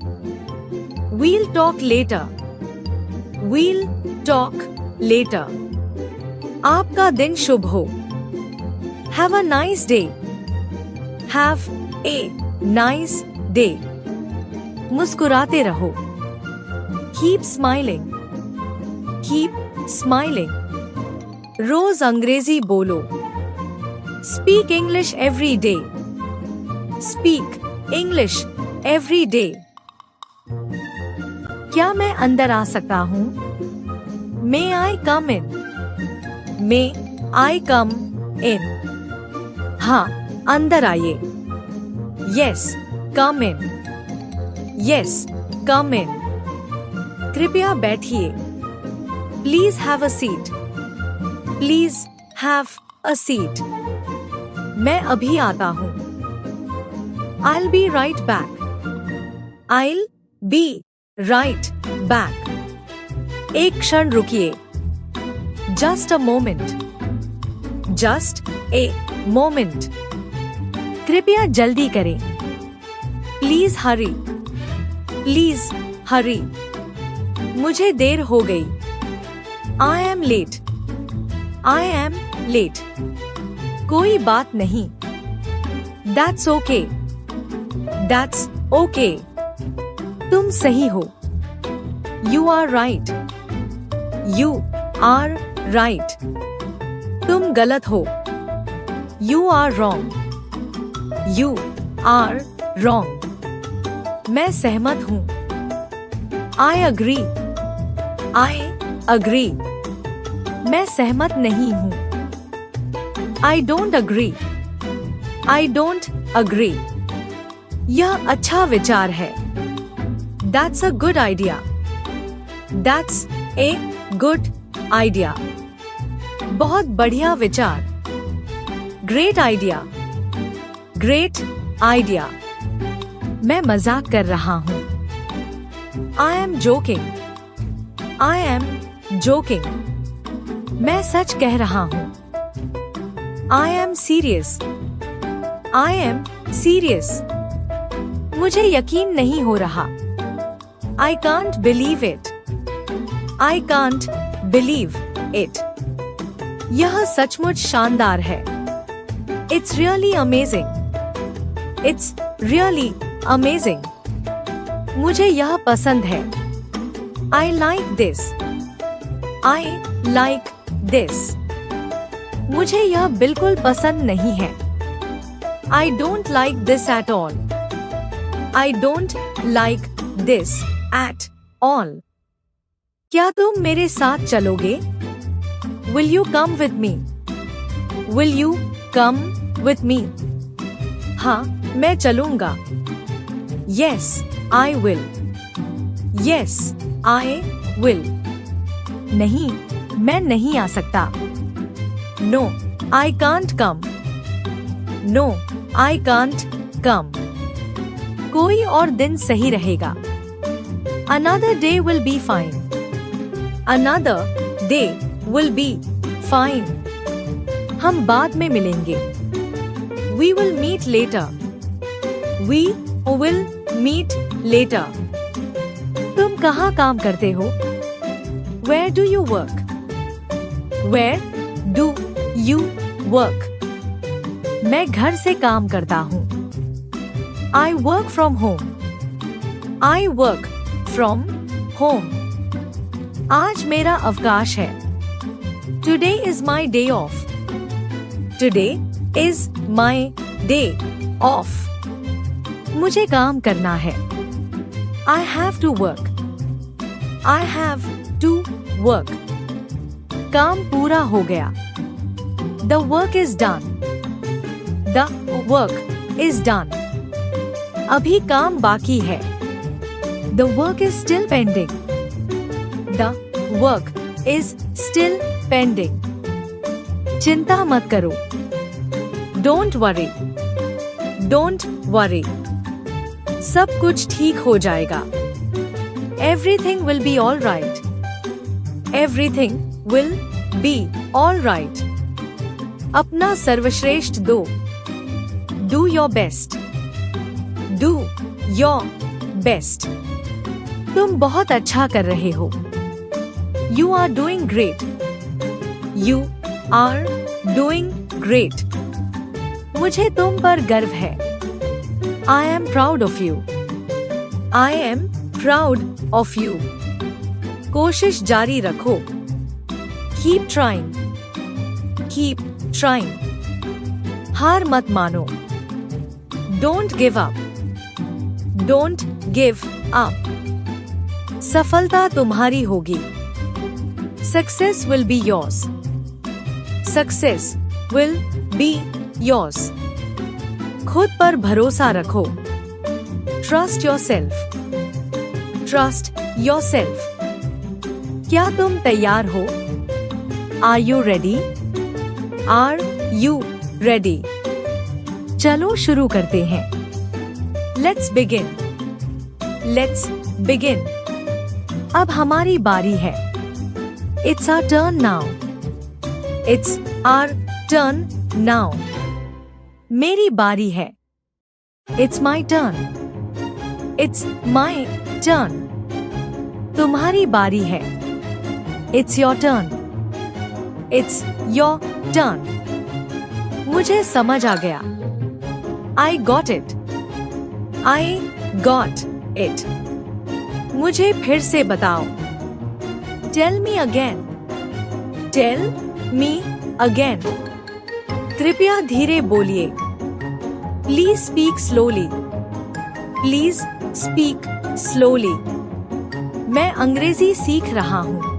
A: We'll talk later. We'll talk later. आपका दिन शुभ हो. Have a nice day. Have a nice day. मुस्कुराते रहो. Keep smiling. Keep smiling. रोज अंग्रेजी बोलो. Speak English every day. Speak English every day. क्या मैं अंदर आ सकता हूँ? May I come in? May I come in? हाँ, अंदर आइए. Yes, come in. Yes, come in. कृपया बैठिए. Please have a seat. Please have a seat. मैं अभी आता हूँ. I'll be right back. I'll be right back. एक क्षण रुकिए. Just a moment. Just a moment. कृपया जल्दी करें. Please hurry. Please hurry. मुझे देर हो गई. I am late. I am late. कोई बात नहीं. That's okay. That's okay. तुम सही हो. You are right. You are right. तुम गलत हो. You are wrong. You are wrong. मैं सहमत हूँ. I agree. I agree. मैं सहमत नहीं हूँ. I don't agree. I don't agree. यह अच्छा विचार है. That's a good idea. That's a good idea. बहुत बढ़िया विचार. Great idea. Great idea. मैं मजाक कर रहा हूँ. I am joking. I am joking. मैं सच कह रहा हूँ. I am serious. I am serious. मुझे यकीन नहीं हो रहा. I can't believe it. I can't believe it. यह सचमुच शानदार है. It's really amazing. It's really amazing. मुझे यह पसंद है. I like this. I like this. मुझे यह बिल्कुल पसंद नहीं है. I don't like this at all. I don't like this at all. क्या तुम मेरे साथ चलोगे? Will you come with me? Will you come with me? हाँ, मैं चलूंगा. Yes, I will. Yes, I will. नहीं, मैं नहीं आ सकता. No, I can't come. No, I can't come. कोई और दिन सही रहेगा. Another day will be fine. Another day will be fine. हम बाद में मिलेंगे. We will meet later. We will meet later. तुम कहाँ काम करते हो? Where do you work? Where do you work? मैं घर से काम करता हूँ. I work from home. I work from home. आज मेरा अवकाश है. Today is my day off. Today is my day off. मुझे काम करना है. I have to work. I have to work. काम पूरा हो गया. The work is done. The work is done. अभी काम बाकी है। The work is still pending. The work is still pending. चिंता मत करो। Don't worry. Don't worry. सब कुछ ठीक हो जाएगा। Everything will be all right. Everything will be all right. अपना सर्वश्रेष्ठ दो। Do your best. Do your best. तुम बहुत अच्छा कर रहे हो। You are doing great. You are doing great. मुझे तुम पर गर्व है। I am proud of you. I am proud of you. कोशिश जारी रखो। Keep trying. Keep trying. हार मत मानो। Don't give up. Don't give up. सफलता तुम्हारी होगी। Success will be yours. Success will be yours. खुद पर भरोसा रखो। Trust yourself. Trust yourself. क्या तुम तैयार हो? Are you ready? Are you ready? चलो शुरू करते हैं। Let's begin. Let's begin. अब हमारी बारी है। It's our turn now. It's our turn now. मेरी बारी है। It's my turn. It's my turn. तुम्हारी बारी है। It's your turn. It's your turn. मुझे समझ आ गया। I got it. I got it. मुझे फिर से बताओ। Tell me again. Tell me again. कृपया धीरे बोलिए। Please speak slowly. Please speak slowly. मैं अंग्रेजी सीख रहा हूँ।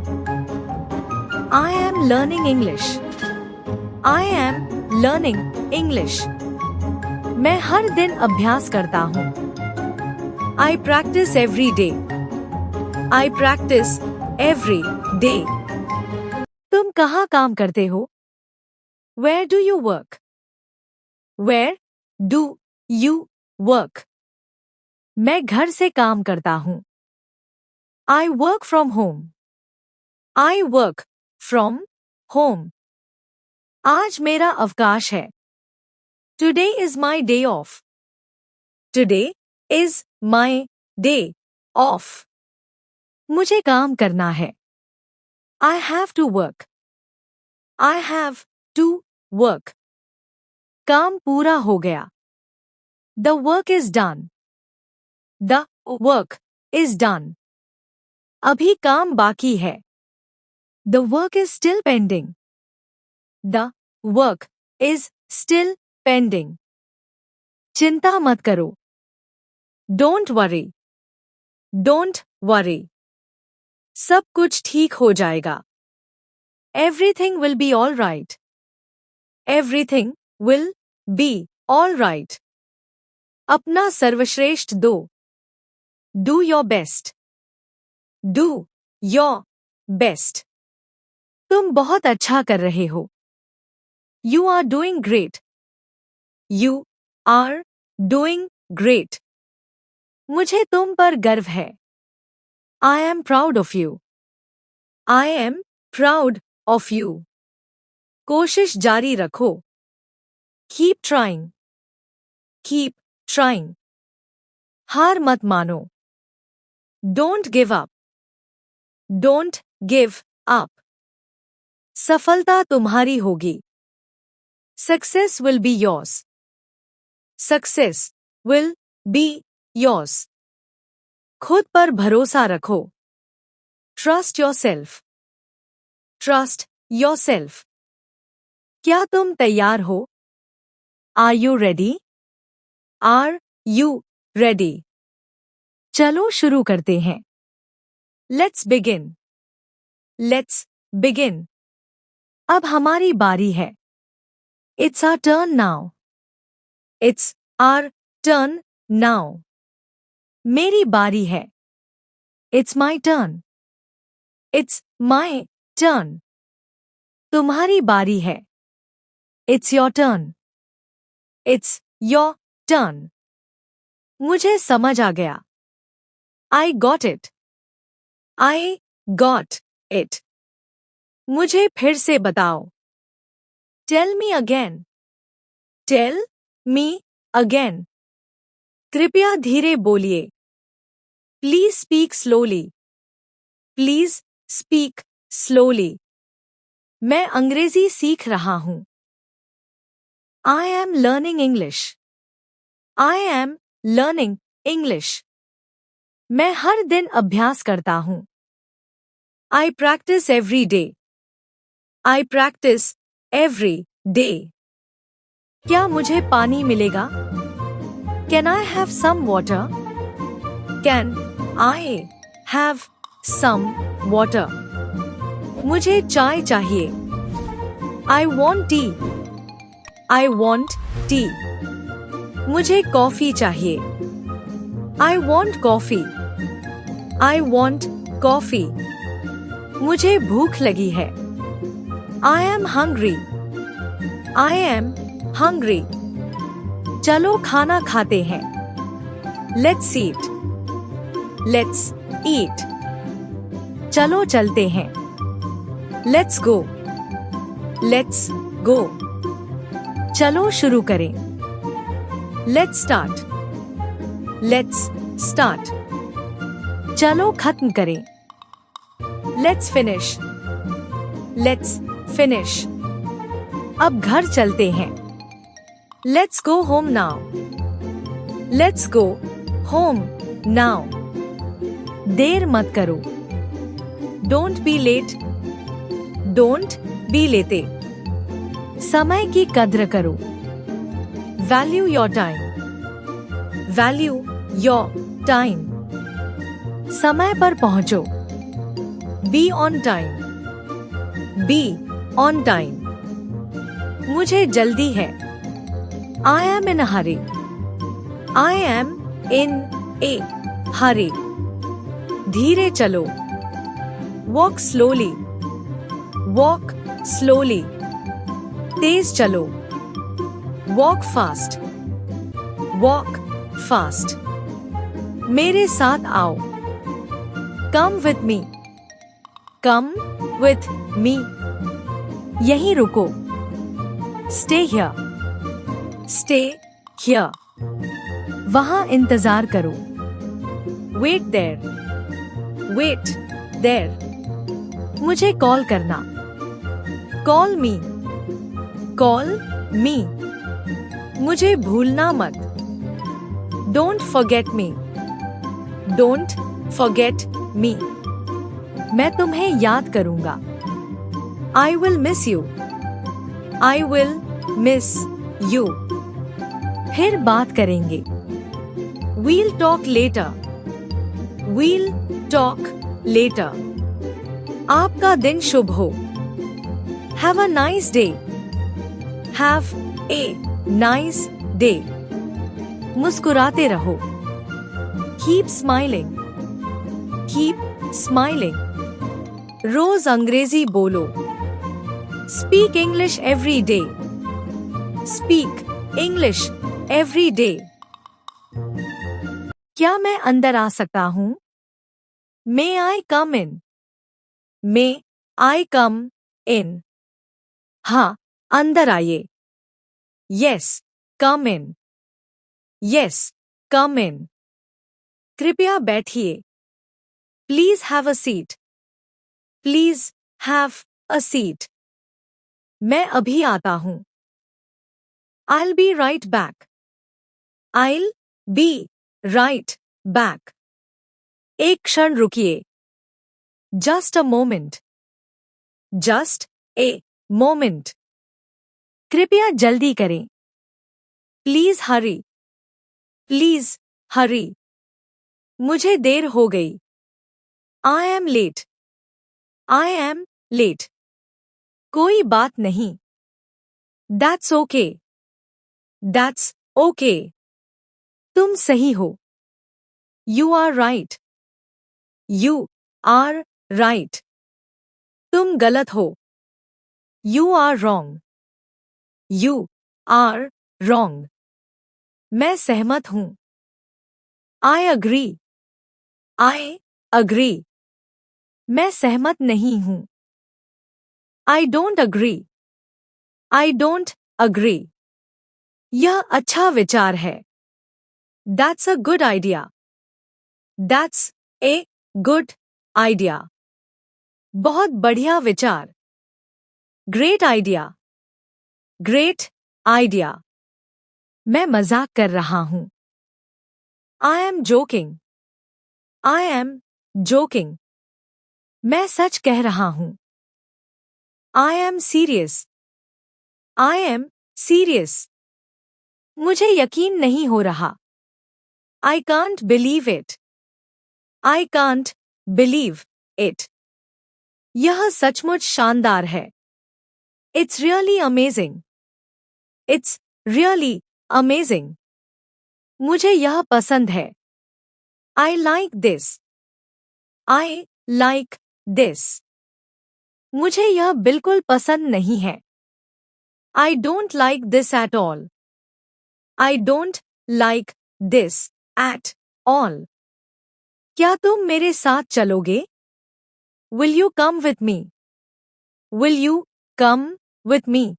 A: I am learning English. I am learning English. मैं हर दिन अभ्यास करता हूँ। I practice every day. I practice every day. तुम कहाँ काम करते हो? Where do you work? Where do you work? मैं घर से काम करता हूँ। I work from home. I work from home. आज मेरा अवकाश है। Today is my day off. Today is my day off. मुझे काम करना है। I have to work. I have to work. काम पूरा हो गया। The work is done. The work is done. अभी काम बाकी है। The work is still pending. The work is still pending. चिंता मत करो। Don't worry. Don't worry. सब कुछ ठीक हो जाएगा। Everything will be all right. Everything will be all right. अपना सर्वश्रेष्ठ दो। Do your best. Do your best. तुम बहुत अच्छा कर रहे हो। You are doing great. You are doing great. मुझे तुम पर गर्व है। I am proud of you. I am proud of you. कोशिश जारी रखो। Keep trying. Keep trying. हार मत मानो। Don't give up. Don't give up. सफलता तुम्हारी होगी। Success will be yours. Success will be yours. खुद पर भरोसा रखो। Trust yourself. Trust yourself. क्या तुम तैयार हो? Are you ready? Are you ready? चलो शुरू करते हैं। Let's begin. Let's begin. अब हमारी बारी है। It's our turn now. It's our turn now. मेरी बारी है। It's my turn. It's my turn. तुम्हारी बारी है। It's your turn. It's your turn. मुझे समझ आ गया। I got it. I got it. मुझे फिर से बताओ। Tell me again. Tell me again. कृपया धीरे बोलिए। Please speak slowly. Please speak slowly. मैं अंग्रेजी सीख रहा हूं। I am learning English. I am learning English. मैं हर दिन अभ्यास करता हूं। I practise every day. I practise every day. क्या मुझे पानी मिलेगा? Can I have some water? Can I have some water? मुझे चाय चाहिए। I want tea. I want tea. मुझे कॉफी चाहिए। I want coffee. I want coffee. मुझे भूख लगी है। I am hungry. I am hungry. चलो खाना खाते हैं। Let's eat. Let's eat. चलो चलते हैं। Let's go. Let's go. चलो शुरू करें। Let's start. Let's start. चलो खत्म करें। Let's finish. Let's finish. अब घर चलते हैं। Let's go home now. Let's go home now. देर मत करो। Don't be late. Don't be late. समय की कद्र करो। Value your time. Value your time. समय पर पहुंचो। Be on time. Be on time. मुझे जल्दी है। I am in hurry. I am in a hurry. धीरे चलो। Walk slowly. Walk slowly. तेज चलो। Walk fast. Walk fast. मेरे साथ आओ। Come with me. Come with me. यहीं रुको। Stay here. Stay here. वहां इंतजार करो। Wait there. Wait there. मुझे कॉल करना। Call me. Call me. मुझे भूलना मत। Don't forget me. Don't forget me. मैं तुम्हें याद करूंगा। I will miss you. I will miss you. फिर बात करेंगे। We'll talk later. We'll talk later. आपका दिन शुभ हो। Have a nice day. Have a nice day. मुस्कुराते रहो। Keep smiling. Keep smiling. रोज अंग्रेजी बोलो। Speak English every day. Speak English every day. क्या मैं अंदर आ सकता हूं? मे आई कम इन? मे आई कम इन? हाँ, अंदर आइए। यस, कम इन। यस, कम इन। कृपया बैठिए। Please have a seat. Please have a seat. मैं अभी आता हूं। I'll be right back. I'll be right back. एक क्षण रुकिए। Just a moment. Just a moment. कृपया जल्दी करें। Please hurry. Please hurry. मुझे देर हो गई। I am late. I am late. कोई बात नहीं। That's okay. That's okay. तुम सही हो। You are right. You are right. तुम गलत हो। You are wrong. You are wrong. मैं सहमत हूँ। I agree. I agree. मैं सहमत नहीं हूँ। I don't agree. I don't agree. यह अच्छा विचार है। That's a good idea. That's a good idea. बहुत बढ़िया विचार। Great idea. Great idea. मैं मजाक कर रहा हूँ। I am joking. I am joking. मैं सच कह रहा हूँ। I am serious. I am serious. मुझे यकीन नहीं हो रहा। I can't believe it. I can't believe it. यह सचमुच शानदार है। It's really amazing. It's really amazing. मुझे यह पसंद है। I like this. I like this. मुझे यह बिल्कुल पसंद नहीं है। I don't like this at all. I don't like this at all. क्या तुम मेरे साथ चलोगे? Will you come with me? Will you come with me?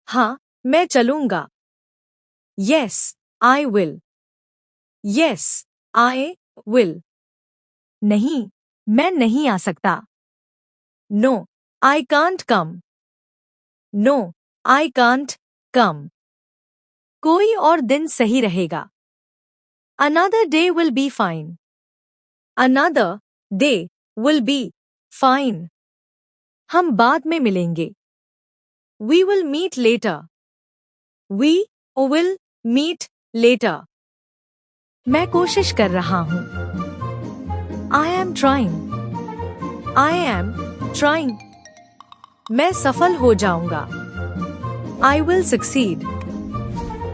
A: हाँ, मैं चलूंगा। Yes, I will. Yes, I will. नहीं, मैं नहीं आ सकता। No, I can't come. No, I can't come. कोई और दिन सही रहेगा। Another day will be fine. Another day will be fine. हम बाद में मिलेंगे। We will meet later. We will meet later. मैं कोशिश कर रहा हूँ। I am trying. I am trying. मैं सफल हो जाऊंगा। I will succeed.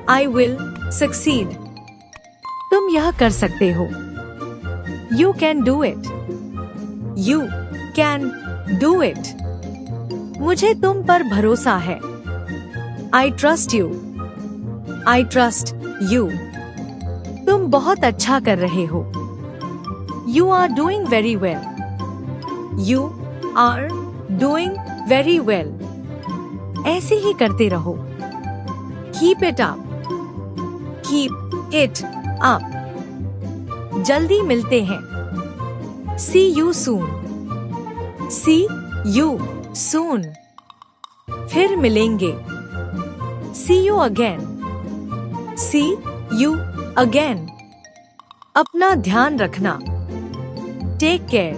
A: I will succeed. तुम यह कर सकते हो। You can do it. You can do it. मुझे तुम पर भरोसा है। I trust you. I trust you. तुम बहुत अच्छा कर रहे हो। You are doing very well. You are doing very well. ऐसे ही करते रहो। Keep it up. Keep it up. जल्दी मिलते हैं। See you soon. See you soon. फिर मिलेंगे। See you again. See you again. अपना ध्यान रखना। Take care.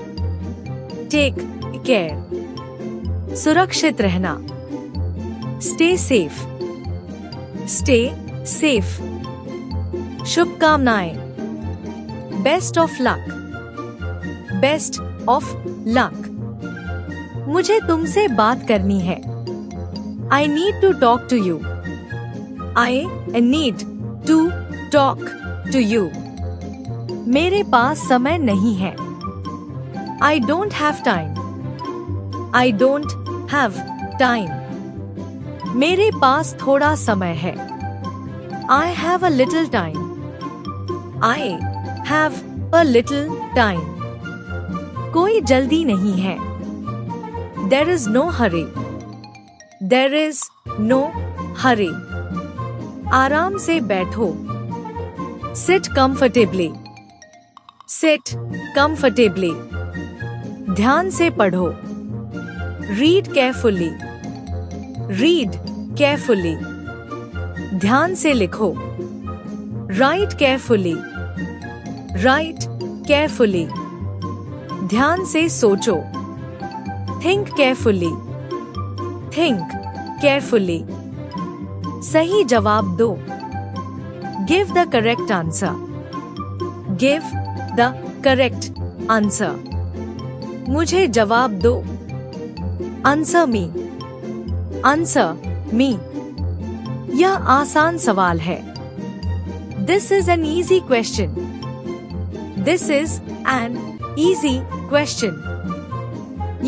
A: Take care. सुरक्षित रहना। Stay safe. Stay safe. शुभकामनाएं। Best of luck. Best of luck. मुझे तुमसे बात करनी है। I need to talk to you. I need to talk to you. मेरे पास समय नहीं है। I don't have time. I don't have time. मेरे पास थोड़ा समय है। I have a little time. I have a little time. कोई जल्दी नहीं है। There is no hurry. There is no hurry. आराम से बैठो। Sit comfortably. Sit comfortably. ध्यान से पढ़ो। Read carefully. Read carefully. ध्यान से लिखो। Write carefully. Write carefully. ध्यान से सोचो। Think carefully. Think carefully. सही जवाब दो। Give the correct answer. Give the correct answer. मुझे जवाब दो। Answer me. Answer me. यह आसान सवाल है। This is an easy question. This is an easy question.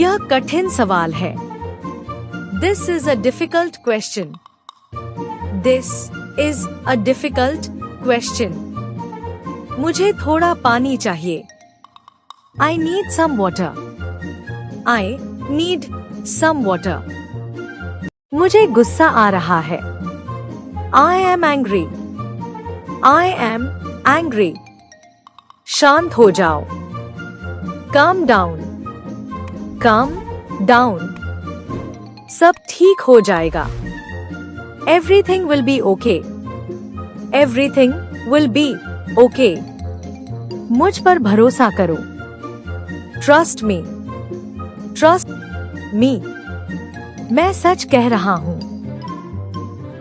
A: यह कठिन सवाल है. This is a difficult question. This is a difficult question. मुझे थोड़ा पानी चाहिए. I need some water. I need some water. मुझे गुस्सा आ रहा है. I am angry. I am angry. शांत हो जाओ. Calm down. Calm down. सब ठीक हो जाएगा. Everything will be okay. Everything will be okay. मुझ पर भरोसा करो. Trust me. Trust me. मैं सच कह रहा हूँ.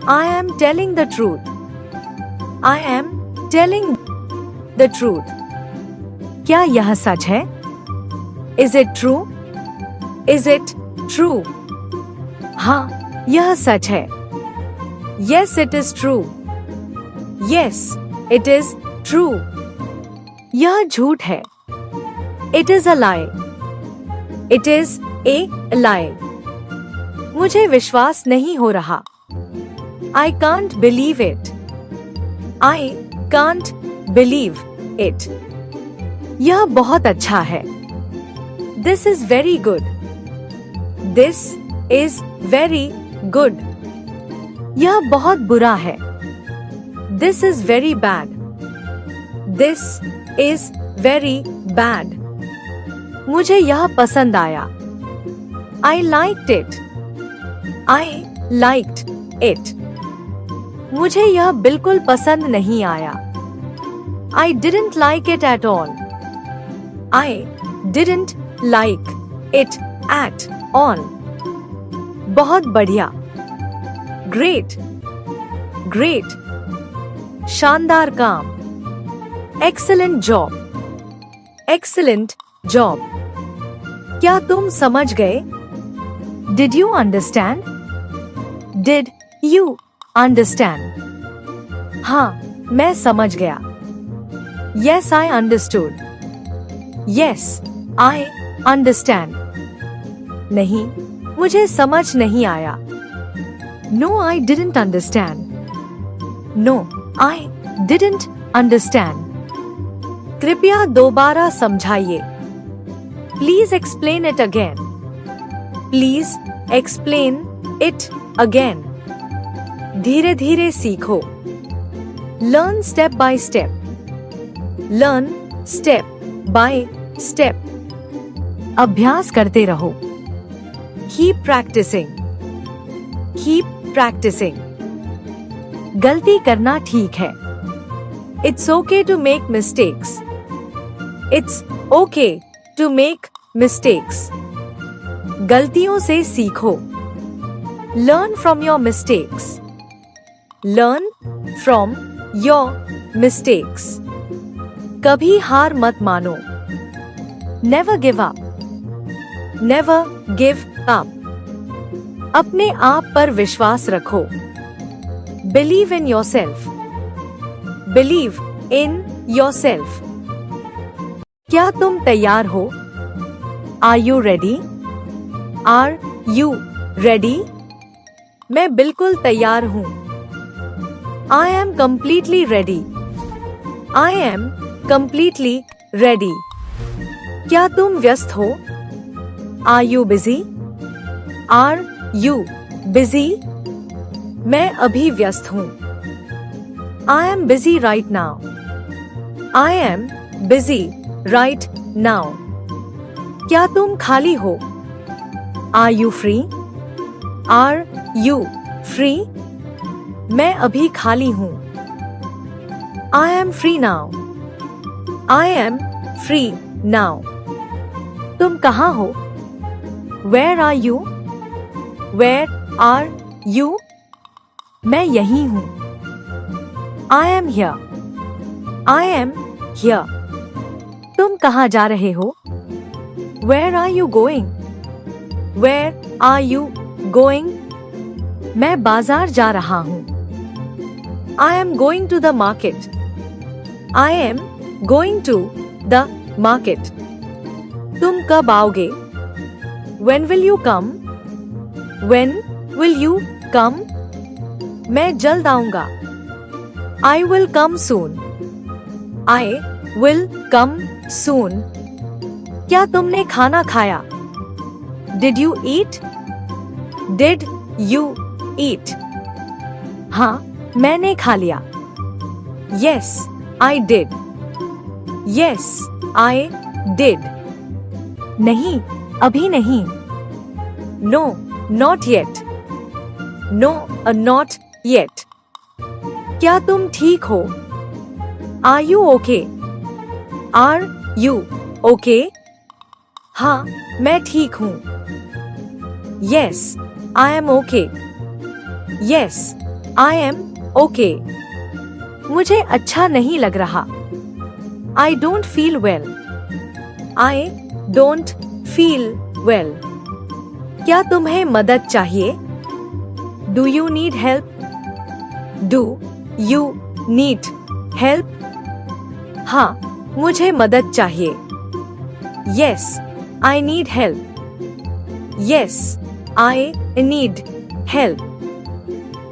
A: I am telling the truth. I am telling the truth. क्या यह सच है? Is it true? Is it true? हाँ, यह सच है. Yes, it is true. Yes, it is true. यह झूठ है. It is a lie. It is a lie. मुझे विश्वास नहीं हो रहा. I can't believe it. I can't believe it. यह बहुत अच्छा है. This is very good. This is very good. यह बहुत बुरा है. This is very bad. This is very bad. मुझे यह पसंद आया. I liked it. I liked it. मुझे यह बिल्कुल पसंद नहीं आया. I didn't like it at all. I didn't like it at all. बहुत बढ़िया. Great. Great. शानदार काम. Excellent job. Excellent job. क्या तुम समझ गए? Did you understand? Did you understand? हाँ, मैं समझ गया. Yes, I understood. Yes, I understand. नहीं, मुझे समझ नहीं आया. No, I didn't understand. No, I didn't understand. कृपया दोबारा समझाइए. Please explain it again. Please explain it again. धीरे धीरे सीखो. Learn step by step. Learn step by step. अभ्यास करते रहो. Keep practicing. Keep practicing. गलती करना ठीक है. It's okay to make mistakes. It's okay to make mistakes. गलतियों से सीखो. Learn from your mistakes. Learn from your mistakes. कभी हार मत मानो. Never give up. Never give up. अपने आप पर विश्वास रखो. Believe in yourself. Believe in yourself. क्या तुम तैयार हो? Are you ready? Are you ready? मैं बिल्कुल तैयार हूँ. I am completely ready. I am completely ready. क्या तुम व्यस्त हो? Are you busy? Are you busy? मैं अभी व्यस्त हूँ. I am busy right now. I am busy right now. क्या तुम खाली हो? Are you free? Are you free? मैं अभी खाली हूँ. I am free now. I am free now. तुम कहाँ हो? Where are you? Where are you? मैं यहीं हूँ. I am here. I am here. तुम कहाँ जा रहे हो? Where are you going? Where are you going? मैं बाजार जा रहा हूँ. I am going to the market. I am going to the market. तुम कब आओगे? When will you come? When will you come? मैं जल्द आऊंगा. I will come soon. I will come soon. क्या तुमने खाना खाया? Did you eat? Did you eat? हाँ, मैंने खा लिया. Yes, I did. Yes, I did. नहीं, अभी नहीं. No, not yet. No, not yet. क्या तुम ठीक हो? Are you okay? Are you okay? हाँ, मैं ठीक हूँ. Yes, I am okay. Yes, I am okay. मुझे अच्छा नहीं लग रहा. I don't feel well. I don't feel well. क्या तुम्हें मदद चाहिए? Do you need help? Do you need help? हाँ, मुझे मदद चाहिए. Yes, I need help. Yes, I need help.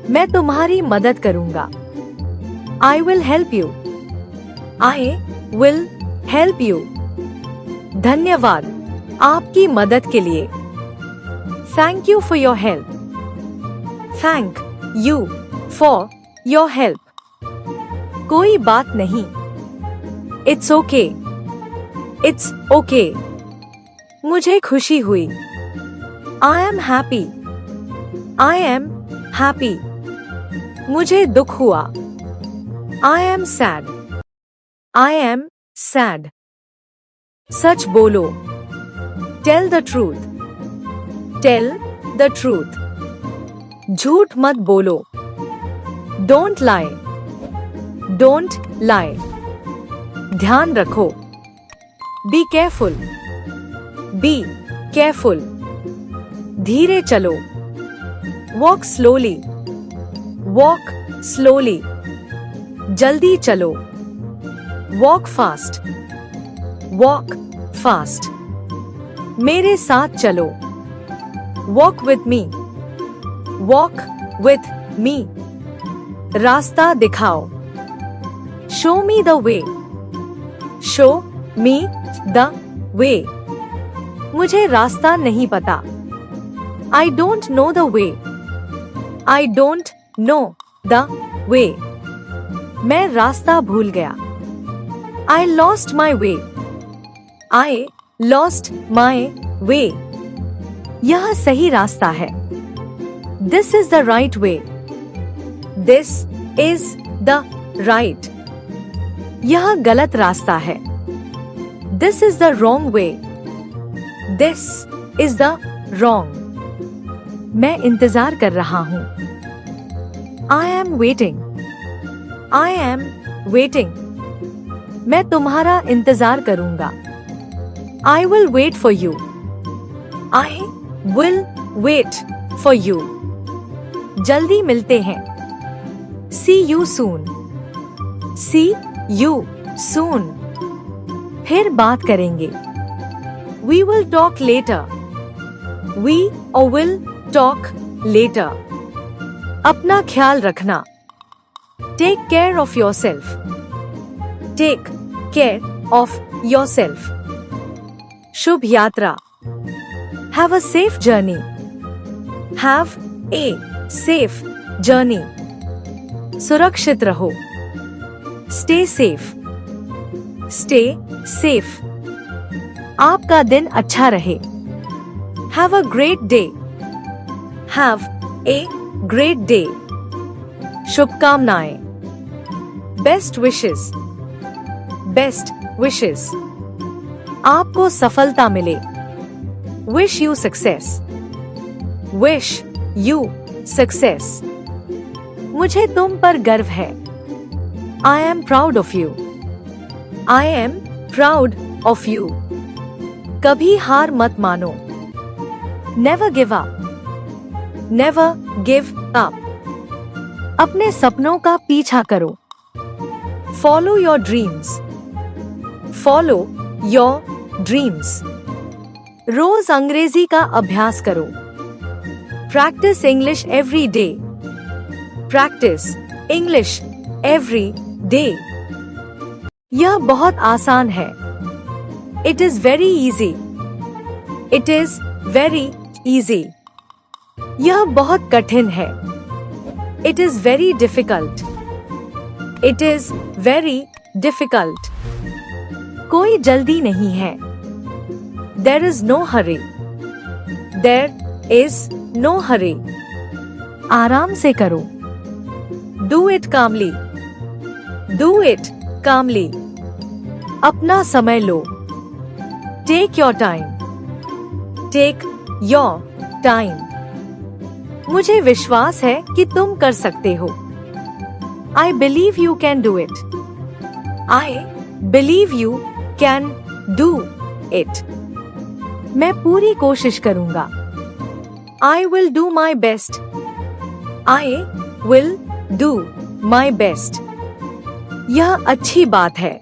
A: मैं तुम्हारी मदद करूंगा. I will help you. I will help you. धन्यवाद आपकी मदद के लिए. Thank you for your help. Thank you for your help. कोई बात नहीं. It's okay. It's okay. मुझे खुशी हुई. I am happy. I am happy. मुझे दुख हुआ. I am sad. I am sad. सच बोलो. Tell the truth. Tell the truth. झूठ मत बोलो. Don't lie. Don't lie. ध्यान रखो. Be careful. Be careful. धीरे चलो. Walk slowly. Walk slowly. जल्दी चलो. Walk fast. Walk fast. मेरे साथ चलो. Walk with me. Walk with me. रास्ता दिखाओ. Show me the way. Show me the way. मुझे रास्ता नहीं पता. I don't know the way. I don't know the way. मैं रास्ता भूल गया. I lost my way. I lost my way. यह सही रास्ता है. This is the right way. This is the right. यह गलत रास्ता है. This is the wrong way. This is the wrong. मैं इंतजार कर रहा हूँ. I am waiting. I am waiting. मैं तुम्हारा इंतजार करूंगा. I will wait for you. I will wait for you. जल्दी मिलते हैं. See you soon. See you soon. फिर बात करेंगे. We will talk later. We will talk later. अपना ख्याल रखना. Take care of yourself. Take care of yourself. शुभ यात्रा. Have a safe journey. Have a safe journey. सुरक्षित रहो. Stay safe. Stay safe. आपका दिन अच्छा रहे. Have a great day. Have a great day. शुभकामनाएं. Best wishes. Best wishes. आपको सफलता मिले. Wish you success. Wish you success. मुझे तुम पर गर्व है. I am proud of you. I am proud of you. कभी हार मत मानो. Never give up. Never give up. अपने सपनों का पीछा करो. Follow your dreams. Follow your dreams. रोज अंग्रेजी का अभ्यास करो. Practice English every day. Practice English every day. यह बहुत आसान है. It is very easy. It is very easy. यह बहुत कठिन है. It is very difficult. It is very difficult. कोई जल्दी नहीं है. There is no hurry. There is no hurry. आराम से करो. Do it calmly. Do it calmly. अपना समय लो. Take your time. Take your time. मुझे विश्वास है कि तुम कर सकते हो. I believe you can do it. I believe you can do it. मैं पूरी कोशिश करूंगा. I will do my best. I will do my best. यह अच्छी बात है.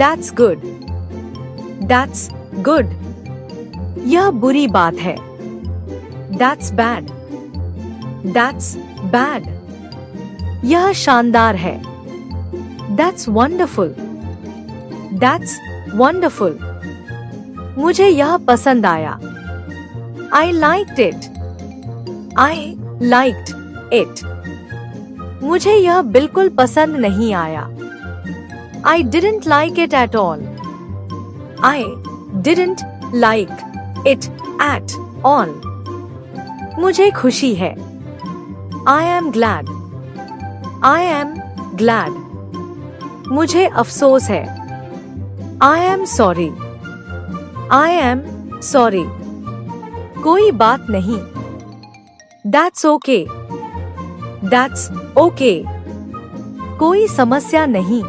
A: That's good. That's good. यह बुरी बात है. That's bad. That's bad. यह शानदार है. That's wonderful. That's wonderful. मुझे यह पसंद आया. I liked it. I liked it. मुझे यह बिल्कुल पसंद नहीं आया. I didn't like it at all. I didn't like it at all. मुझे खुशी है. I am glad. I am glad. मुझे अफसोस है. I am sorry. I am sorry. कोई बात नहीं. That's okay. That's okay. कोई समस्या नहीं.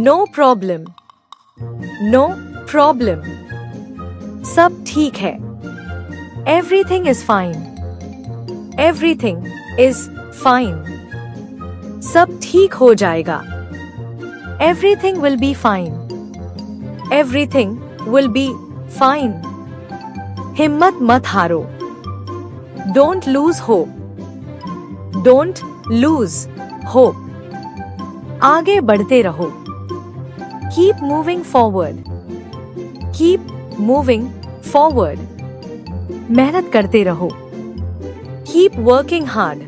A: No problem. No problem. सब ठीक है. Everything is fine. Everything is fine. सब ठीक हो जाएगा. Everything will be fine. Everything will be fine. हिम्मत मत हारो. Don't lose hope. Don't lose hope. आगे बढ़ते रहो. Keep moving forward. Keep moving forward. मेहनत करते रहो. Keep working hard.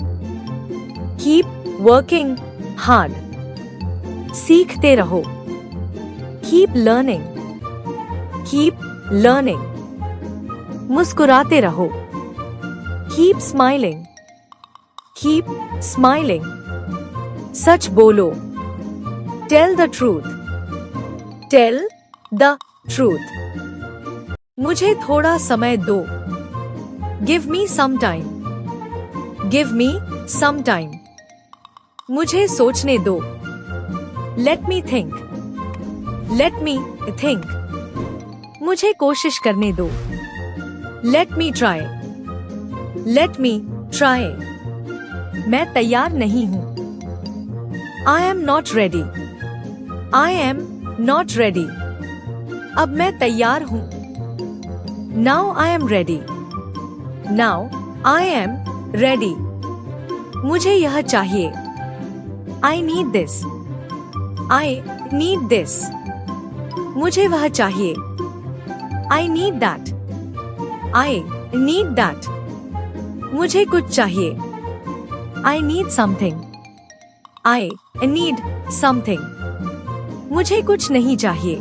A: Keep working hard. सीखते रहो. Keep learning. Keep learning. मुस्कुराते रहो. Keep smiling. Keep smiling. सच बोलो. Tell the truth. Tell the truth. मुझे थोड़ा समय दो. Give me some time. Give me some time. मुझे सोचने दो. Let me think. Let me think. मुझे कोशिश करने दो. Let me try. Let me try. मैं तैयार नहीं हूँ. I am not ready. I am not ready. अब मैं तैयार हूँ. Now I am ready. Now I am ready. मुझे यह चाहिए. I need this. I need this. मुझे वह चाहिए. I need that. I need that. मुझे कुछ चाहिए. I need something. I need something. मुझे कुछ नहीं चाहिए.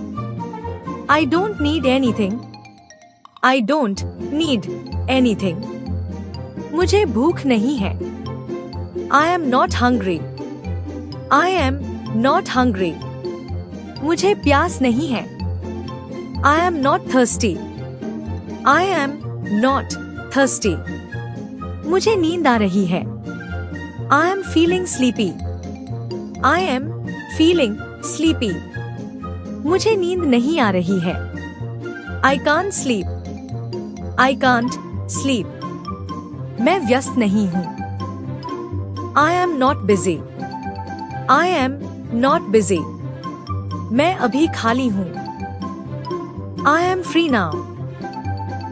A: I don't need anything. I don't need anything. मुझे भूख नहीं है. I am not hungry. I am not hungry. मुझे प्यास नहीं है. I am not thirsty. I am not thirsty. मुझे नींद आ रही है. I am feeling sleepy. I am feeling sleepy. मुझे नींद नहीं आ रही है. I can't sleep. I can't sleep. मैं व्यस्त नहीं हूँ. I am not busy. I am not busy. मैं अभी खाली हूँ। I am free now.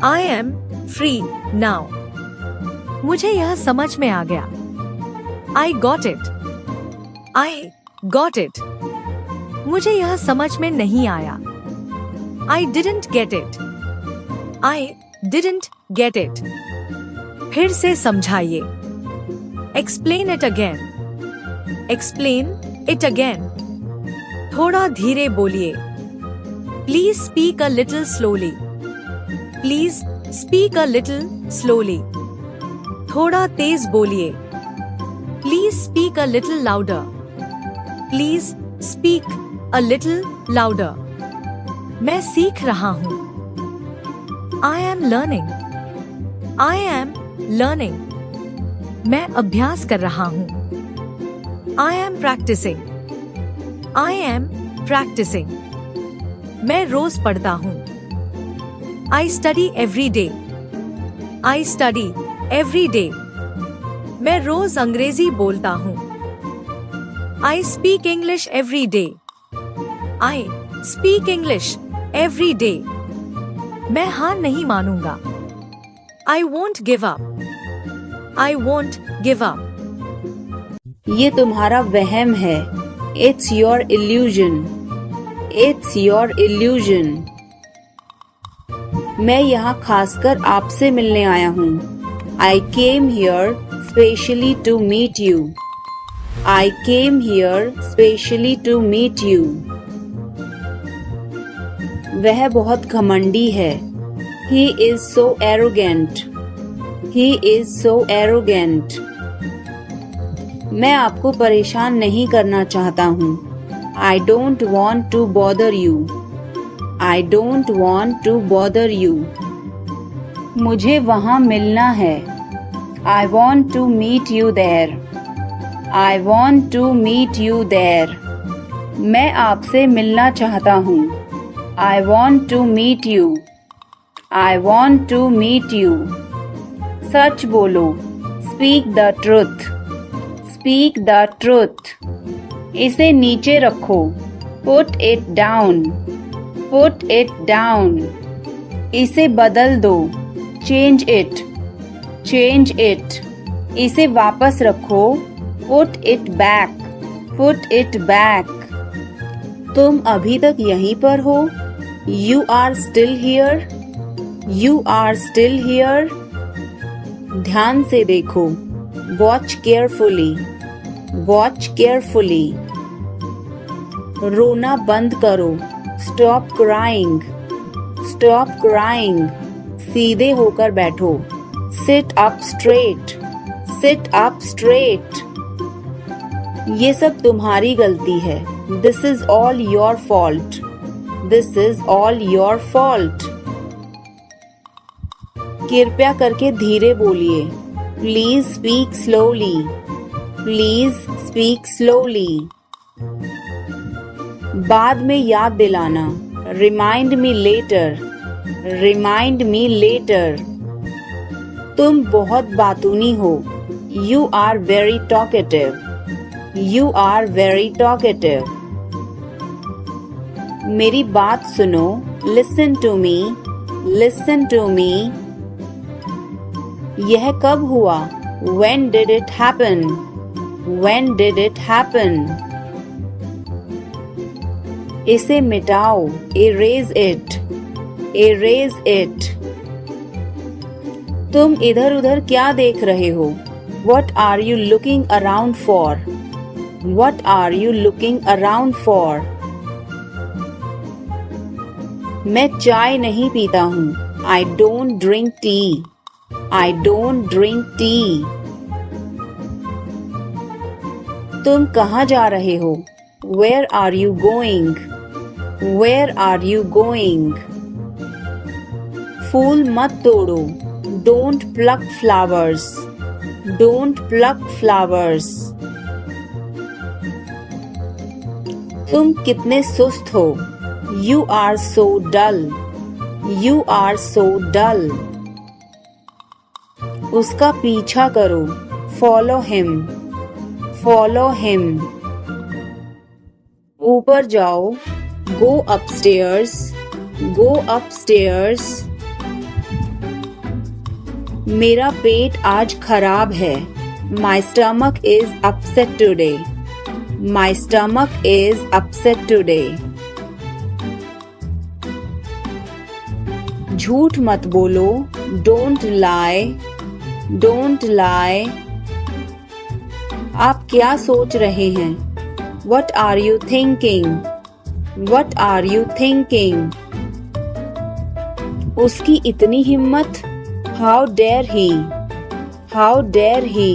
A: I am free now. मुझे यह समझ में आ गया। I got it. I got it. मुझे यह समझ में नहीं आया। I didn't get it. I didn't get it. फिर से समझाइए। Explain it again. Explain it again. थोड़ा धीरे बोलिए। Please speak a little slowly. Please speak a little slowly. थोड़ा तेज बोलिए। Please speak a little louder. Please speak a little louder. मैं सीख रहा हूँ। I am learning. I am learning. मैं अभ्यास कर रहा हूँ। I am practising. I am practising. मैं रोज पढ़ता हूँ। I study every day. I study every day. मैं रोज अंग्रेजी बोलता हूँ। I speak English every day. I speak English every day. मैं हार नहीं मानूंगा। I won't give up. I won't give up.
B: ये तुम्हारा वहम है। It's your illusion. It's your illusion. मैं यहाँ खासकर आपसे मिलने आया हूँ। I came here specially to meet you. I came here specially to meet you. वह बहुत घमंडी है। He is so arrogant. He is so arrogant. मैं आपको परेशान नहीं करना चाहता हूँ। I don't want to bother you. I don't want to bother you. मुझे वहाँ मिलना है। I want to meet you there. I want to meet you there. मैं आपसे मिलना चाहता हूँ। I want to meet you. I want to meet you. सच बोलो। Speak the truth. Speak the truth. इसे नीचे रखो। Put it down. Put it down. इसे बदल दो। Change it. Change it. इसे वापस रखो। Put it back. Put it back. तुम अभी तक यहीं पर हो? You are still here. You are still here. ध्यान से देखो। Watch carefully. Watch carefully. रोना बंद करो। Stop crying. Stop crying. सीधे होकर बैठो। Sit up straight. Sit up straight. ये सब तुम्हारी गलती है। This is all your fault. This is all your fault. कृपया करके धीरे बोलिए। Please speak slowly. Please speak slowly. बाद में याद दिलाना। Remind me later. Remind me later. तुम बहुत बातूनी हो। You are very talkative. You are very talkative. मेरी बात सुनो। Listen to me. Listen to me. यह कब हुआ? When did it happen? When did it happen? इसे मिटाओ। Erase it. Erase it. तुम इधर उधर क्या देख रहे हो? What are you looking around for? What are you looking around for? मैं चाय नहीं पीता हूँ। I don't drink tea. I don't drink tea. तुम कहाँ जा रहे हो? Where are you going? Where are you going? फूल मत तोड़ो। Don't pluck flowers. Don't pluck flowers. तुम कितने सुस्त हो। You are so dull. You are so dull. उसका पीछा करो। Follow him. Follow him. ऊपर जाओ, गो अपस्टेयर्स, गो अपस्टेयर्स। मेरा पेट आज खराब है, my stomach is upset today, my stomach is upset today. झूठ मत बोलो, डोंट लाई, डोंट लाई। आप क्या सोच रहे हैं? What are you thinking? What are you thinking? उसकी इतनी हिम्मत, How dare he? How dare he?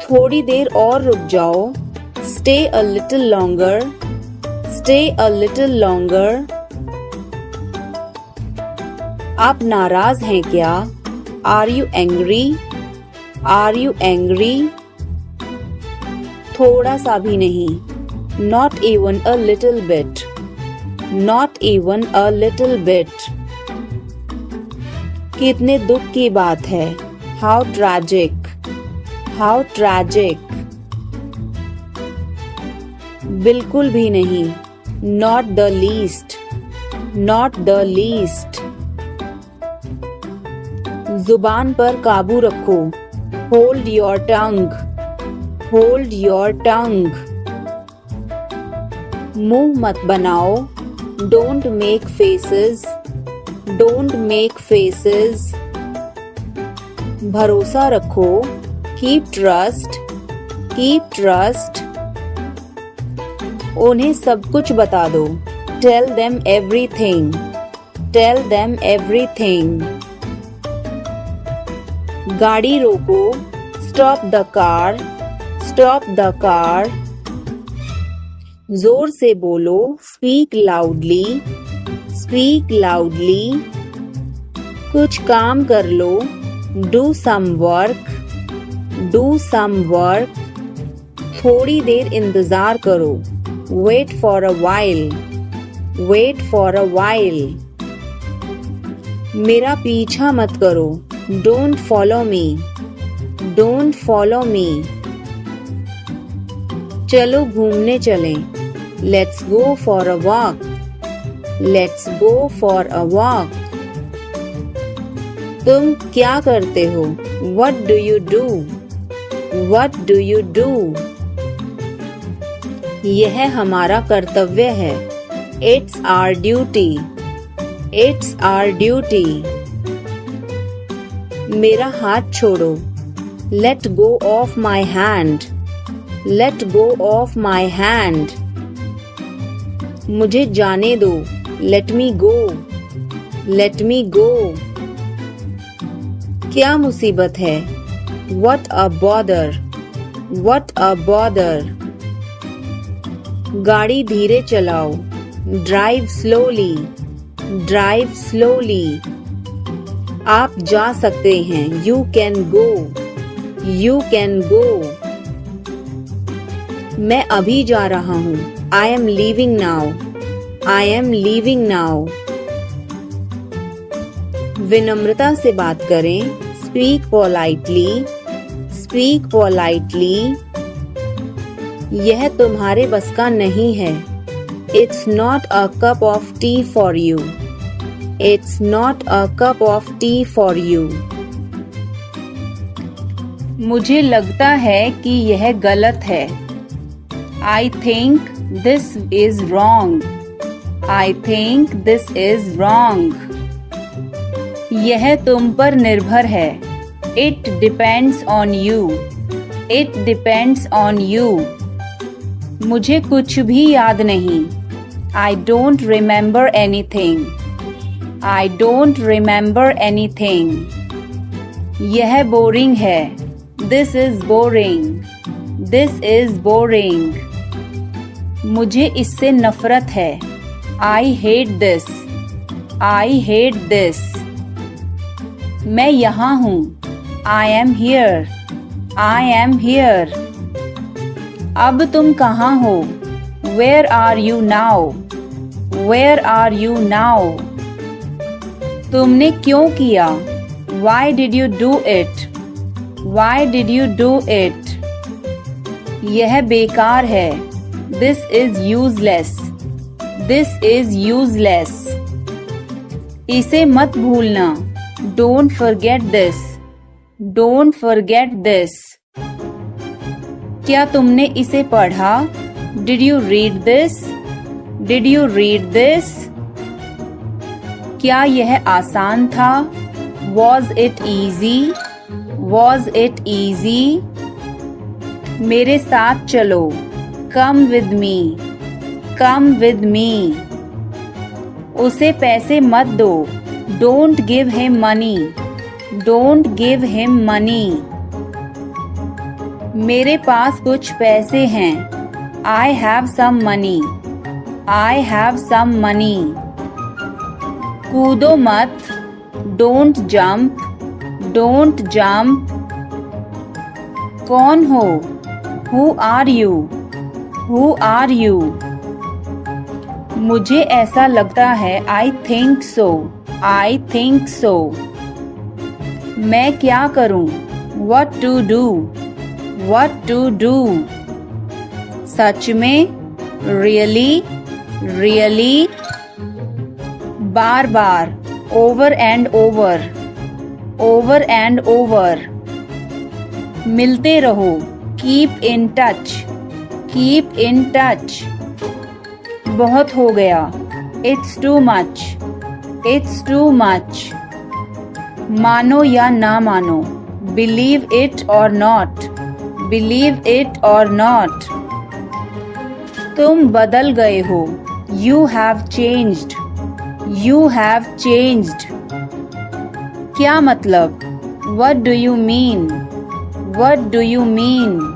B: थोड़ी देर और रुक जाओ, Stay a little longer, Stay a little longer। आप नाराज हैं क्या? Are you angry? Are you angry? थोड़ा सा भी नहीं, Not even a little bit, Not even a little bit। कितने दुख की बात है, How tragic, How tragic। बिल्कुल भी नहीं, Not the least, Not the least। जुबान पर काबू रखो, Hold your tongue, Hold your tongue। मुंह मत बनाओ, Don't make faces, Don't make faces। भरोसा रखो, Keep trust, Keep trust। उन्हें सब कुछ बता दो, Tell them everything, Tell them everything। गाड़ी रोको, Stop the car, Stop the car। जोर से बोलो, Speak loudly, Speak loudly। कुछ काम कर लो, Do some work, Do some work। थोड़ी देर इंतजार करो, Wait for a while, Wait for a while। मेरा पीछा मत करो, Don't follow me, Don't follow me। चलो घूमने चलें, Let's go for a walk, Let's go for a walk। तुम क्या करते हो? What do you do, What do you do? यह हमारा कर्तव्य है, It's our duty, It's our duty। मेरा हाथ छोड़ो, Let go of my hand, Let go of my hand। मुझे जाने दो, Let me go, Let me go। क्या मुसीबत है? What a bother, What a bother। गाड़ी धीरे चलाओ, Drive slowly, Drive slowly। आप जा सकते हैं, You can go, You can go। मैं अभी जा रहा हूँ, I am leaving now, I am leaving now। विनम्रता से बात करें, Speak politely, Speak politely। यह तुम्हारे बस का नहीं है, It's not a cup of tea for you, It's not a cup of tea for you। मुझे लगता है कि यह गलत है, I think this is wrong, I think this is wrong। यह तुम पर निर्भर है, It depends on you, It depends on you। मुझे कुछ भी याद नहीं, I don't remember anything, I don't remember anything। यह बोरिंग है, This is boring, This is boring। मुझे इससे नफरत है, I hate this, I hate this। मैं यहाँ हूँ, I am here, I am here। अब तुम कहाँ हो? Where are you now, Where are you now? तुमने क्यों किया? Why did you do it, Why did you do it? यह बेकार है, this is useless, this is useless. इसे मत भूलना, don't forget this, don't forget this. क्या तुमने इसे पढ़ा? Did you read this, did you read this. क्या यह आसान था? Was it easy, was it easy. मेरे साथ चलो, come with me, come with me. उसे पैसे मत दो, don't give him money, don't give him money. मेरे पास कुछ पैसे हैं, I have some money, I have some money. कूदो मत, डोंट जंप, डोंट जंप। कौन हो? Who are you, who are you. मुझे ऐसा लगता है, I think so, I think so. मैं क्या करूं? What to do, what to do। सच में? Really, really। Bar bar, over and over, over and over। मिलते रहो, keep in touch, keep in touch। बहुत हो गया, It's too much, it's too much। मानो या ना मानो, Believe it or not, believe it or not। तुम बदल गए हो, You have changed, you have changed। क्या मतलब? What do you mean, what do you mean।